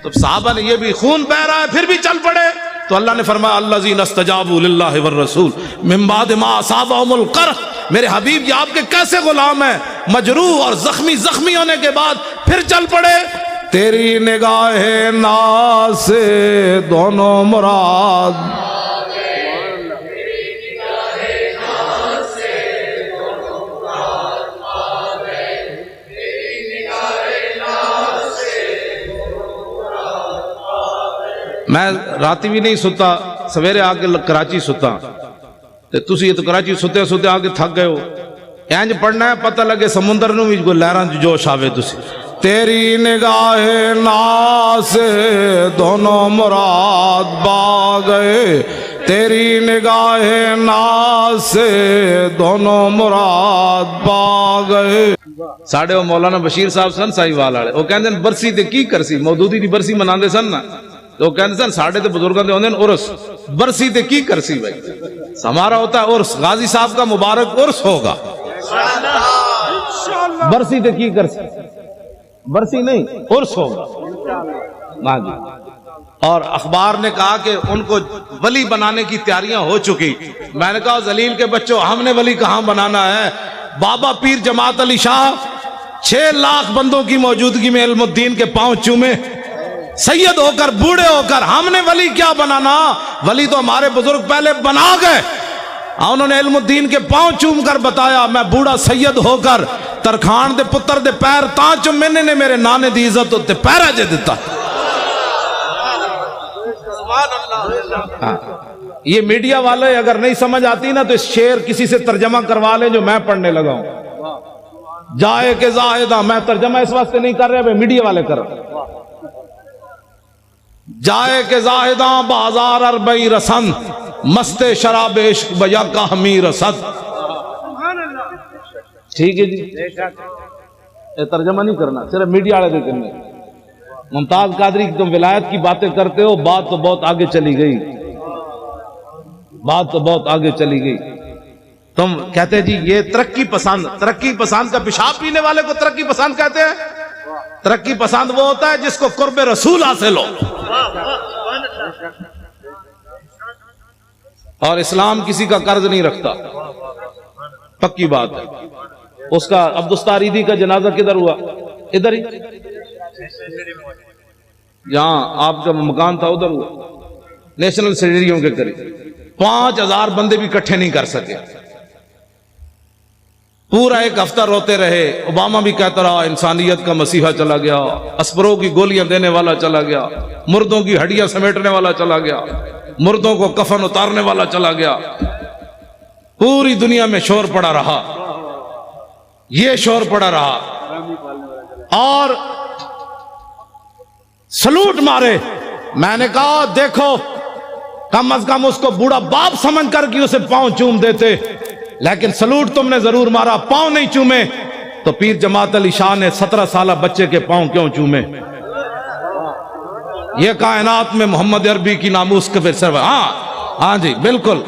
تو صحابہ نے یہ بھی خون بہ رہا ہے پھر بھی چل پڑے، تو اللہ نے فرمایا الذین استجابوا للہ والرسول من بعد ما اصابہم القرح، میرے حبیب یہ آپ کے کیسے غلام ہیں، مجروح اور زخمی ہونے کے بعد پھر چل پڑے۔ تیری نگاہ ناز سے دونوں مراد، میں راتی بھی نہیں ستا، سویرے آ کے کراچی ستا، تسی یہ تو کراچی ستے ستے آ کے تھک گئے ہو، اینج پڑھنا ہے پتہ لگے سمندر نو بھی کوئی لہراں جوش آوے تسی۔ تیری نگاہ ناز سے دونوں مراد با گئے، تیری نگاہ ناز سے دونوں مراد با گئے۔ ساڑھے وہ مولانا بشیر صاحب سن سائی وال آڑے، وہ کہندے ہیں برسی تے کی کرسی، مودودی دی برسی مناندے سن نا، تو کہندے سن ساڑھے تے بزرگاں دے ہوندے عرس، برسی تے کی کرسی بھائی، ہمارا ہوتا ہے عرس، غازی صاحب کا مبارک عرس ہوگا، برسی تے کی کرسی، برسی نہیں عرس ہوگا۔ ہاں جی، اور اخبار نے کہا کہ ان کو ولی بنانے کی تیاریاں ہو چکی، میں نے کہا ذلیل کے بچوں ہم نے ولی کہاں بنانا ہے، بابا پیر جماعت علی شاہ 6 لاکھ بندوں کی موجودگی میں علم الدین کے پاؤں چومے، سید ہو کر بوڑھے ہو کر، ہم نے ولی کیا بنانا، ولی تو ہمارے بزرگ پہلے بنا گئے، انہوں نے علم الدین کے پاؤں چوم کر بتایا میں بوڑھا سید ہو کر ترخان دے پتر دے پیر تاں چومنے نے میرے نانے دی عزت ہوتے پیرا جے دیتا۔ یہ میڈیا والے اگر نہیں سمجھ آتی نا تو اس شعر کسی سے ترجمہ کروا لیں جو میں پڑھنے لگا ہوں، جائے کہ زاہدہ، میں ترجمہ اس واسطے نہیں کر رہے، میڈیا والے کر رہے، جائے کہ زاہداں بازار اربئی رسن، مست شراب عشق بیا کا ہمی رسد۔ ٹھیک ہے جی، یہ ترجمہ نہیں کرنا، صرف میڈیا والے دے کرنے۔ ممتاز قادری تم ولایت کی باتیں کرتے ہو، بات تو بہت آگے چلی گئی، بات تو بہت آگے چلی گئی۔ تم کہتے جی یہ ترقی پسند کا پیشاب پینے والے کو ترقی پسند کہتے ہیں؟ ترقی پسند وہ ہوتا ہے جس کو قرب رسول حاصل ہو، اور اسلام کسی کا قرض نہیں رکھتا، پکی بات ہے۔ اس کا عبدالستاریدی کا جنازہ کدھر ہوا؟ ادھر ہی، جہاں آپ کا مکان تھا ادھر ہوا، نیشنل اسٹیڈیم کے قریب۔ 5000 بندے بھی اکٹھے نہیں کر سکے، پورا ایک ہفتہ روتے رہے۔ اوباما بھی کہتا رہا انسانیت کا مسیحا چلا گیا، اسپروں کی گولیاں دینے والا چلا گیا، مردوں کی ہڈیاں سمیٹنے والا چلا گیا، مردوں کو کفن اتارنے والا چلا گیا۔ پوری دنیا میں شور پڑا رہا، یہ شور پڑا رہا، اور سلوٹ مارے۔ میں نے کہا دیکھو کم از کم اس کو بوڑھا باپ سمجھ کر کہ اسے پاؤں چوم دیتے، لیکن سلوٹ تم نے ضرور مارا، پاؤں نہیں چومے۔ تو پیر جماعت علی شاہ نے 17 سالہ بچے کے پاؤں کیوں چومے؟ یہ کائنات میں محمد عربی کی ناموس کے پھر سر، ہاں جی بالکل،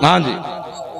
ہاں جی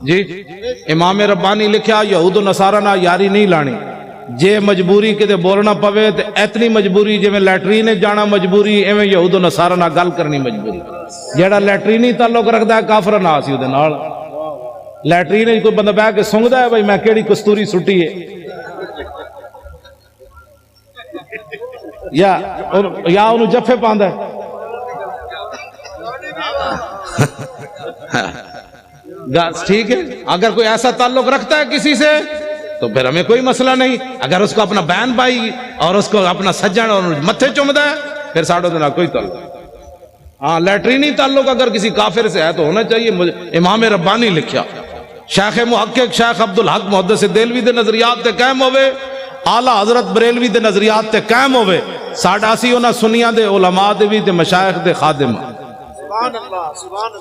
جی امام ربانی لکھیا یہود و نصارہ نہ یاری نہیں لانی جے مجبوری کدے بولنا پوے تے اتنی مجبوری جویں لیٹرین جانا مجبوری ایویں یہود و نصارہ نہ گل کرنی مجبوری جیڑا لیٹرینی تعلق رکھدا ہے کافر نہ سی اودے نال لیٹرین کوئی بندہ بیٹھ کے سونگدا ہے بھائی میں کیڑی کستوری سٹی ہے یا انہوں جفے پاندا ہے ٹھیک ہے اگر کوئی ایسا تعلق رکھتا ہے کسی سے تو پھر ہمیں کوئی مسئلہ نہیں اگر اس کو اپنا بہن بھائی اور اس کو اپنا سجن اور متھے چومدا ہے پھر ساڑھوں دن کوئی تعلق ہاں لیٹرینی تعلق اگر کسی کافر سے ہے تو ہونا چاہیے امام ربانی لکھیا شیخ محقق شیخ عبدالحق محدث دہلوی دے نظریات تے قائم ہوئے اعلی حضرت بریلوی دے نظریات تے قائم ہوئے ساڈا سی انہاں سنیاں دے علماء دے بھی تے مشائخ دے خادم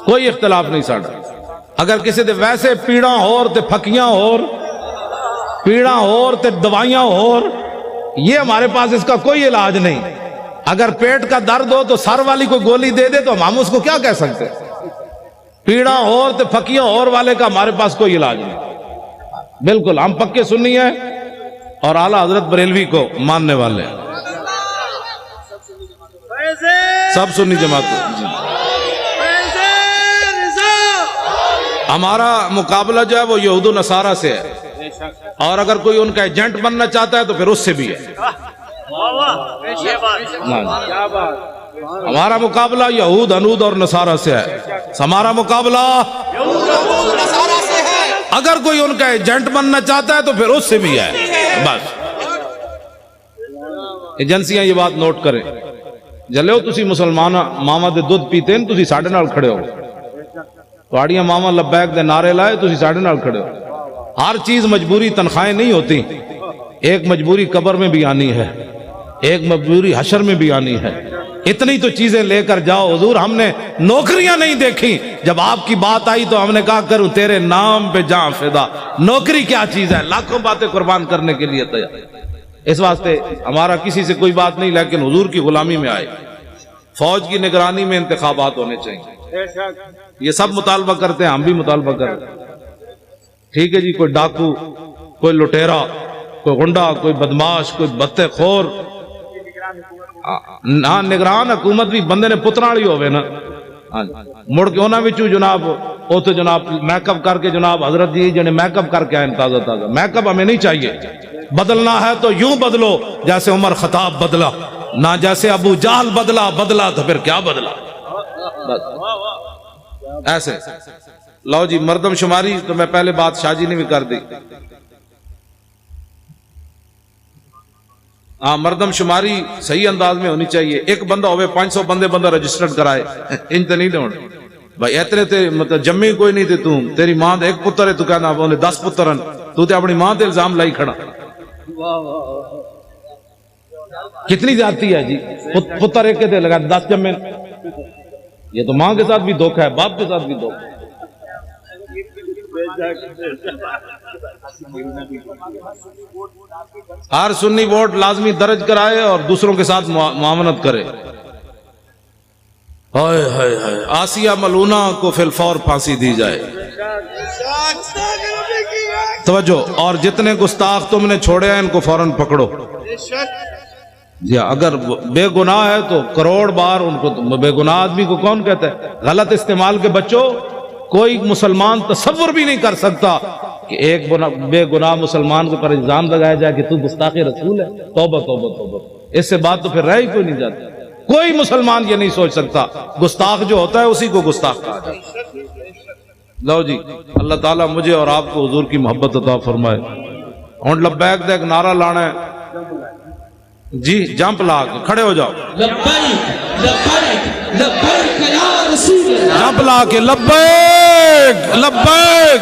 کوئی اختلاف نہیں ساڈا اگر کسی دے ویسے پیڑاں ہور تے پھکیاں ہور پیڑاں ہور تے دوائیاں ہور یہ ہمارے پاس اس کا کوئی علاج نہیں اگر پیٹ کا درد ہو تو سر والی کو گولی دے دے تو ہم اس کو کیا کہہ سکتے پیڑاں ہور تے پھکیاں ہور والے کا ہمارے پاس کوئی علاج نہیں بالکل ہم پکے سنی ہیں اور اعلیٰ حضرت بریلوی کو ماننے والے ہیں سب سنی جماعت ہمارا مقابلہ جو ہے وہ یہود و نصارہ سے ہے اور اگر کوئی ان کا ایجنٹ بننا چاہتا ہے تو پھر اس سے بھی ہے ہمارا مقابلہ یہود انود اور نصارہ سے ہے ہمارا مقابلہ اگر کوئی ان کا ایجنٹ بننا چاہتا ہے تو پھر اس سے بھی ہے بس ایجنسیاں یہ بات نوٹ کریں جلو تسی مسلمان ماما دے دودھ پیتے ہیں تسی ساڑھے نال کھڑے ہو تواڑیاں ماما لبیک دے نعرے لائے تسی ساڑھے نال کھڑے ہو ہر چیز مجبوری تنخواہیں نہیں ہوتی ایک مجبوری قبر میں بھی آنی ہے ایک مجبوری حشر میں بھی آنی ہے اتنی تو چیزیں لے کر جاؤ حضور ہم نے نوکریاں نہیں دیکھی جب آپ کی بات آئی تو ہم نے کہا کروں تیرے نام پہ جاں فدا نوکری کیا چیز ہے لاکھوں باتیں قربان کرنے کے لیے تیار اس واسطے ہمارا کسی سے کوئی بات نہیں لیکن حضور کی غلامی میں آئے فوج کی نگرانی میں انتخابات ہونے چاہیے یہ سب مطالبہ کرتے ہیں ہم بھی مطالبہ کرتے ہیں ٹھیک ہے جی کوئی ڈاکو کوئی لٹیرا کوئی غنڈا کوئی بدماش کوئی بتے خور ہاں نگران حکومت بھی بندے نے پترا والی ہوئے نا مڑ کے انہاں وچوں جناب او تو جناب میک اپ کر کے جناب حضرت جی جنے میک اپ کر کے آئے تازہ تازہ میک اپ ہمیں نہیں چاہیے بدلنا ہے تو یوں بدلو جیسے عمر خطاب بدلا نہ جیسے ابو جہل بدلا تو پھر کیا بدلا ایسے لو جی مردم شماری تو میں پہلے بات شاہ جی نے بھی کر دی ہاں مردم شماری صحیح انداز میں ہونی چاہیے ایک بندہ ہوئے 500 بندہ رجسٹرڈ کرائے انج تے نہیں ہونے بھائی اتنے تے مطلب جمی کوئی نہیں تے تم تیری ماں دے ایک پتر ہے تو کہنا انہیں 10 پتر ہیں تو تے اپنی ماں تے الزام لائی کھڑا کتنی زیادتی ہے جی پتر ایک کے تے لگا 10 جمے یہ تو ماں کے ساتھ بھی دھوکہ ہے باپ کے ساتھ بھی دھوکہ ہے ہر سنی ووٹ لازمی درج کرائے اور دوسروں کے ساتھ معاونت کرے آسیہ ملونہ کو فی الفور پھانسی دی جائے توجہ اور جتنے گستاخ تم نے چھوڑے ہیں ان کو فوراً پکڑو جی اگر بے گناہ ہے تو کروڑ بار ان کو بے گناہ آدمی کو کون کہتا ہے غلط استعمال کے بچوں کوئی مسلمان تصور بھی نہیں کر سکتا کہ ایک بے گناہ مسلمان کو پر الزام لگایا جائے کہ تو گستاخ رسول ہے توبہ توبہ توبہ اس سے بات تو پھر رہ ہی کوئی نہیں جاتی کوئی مسلمان یہ نہیں سوچ سکتا گستاخ جو ہوتا ہے اسی کو گستاخ کہا جاتا ہے لو جی اللہ تعالیٰ مجھے اور آپ کو حضور کی محبت عطا فرمائے ہن لبیک دے ایک نعرہ لانا ہے جی جمپ لا کے کھڑے ہو جاؤ لبیک لبیک لبیک یا رسول اللہ جمپ لا کے لبیک لبیک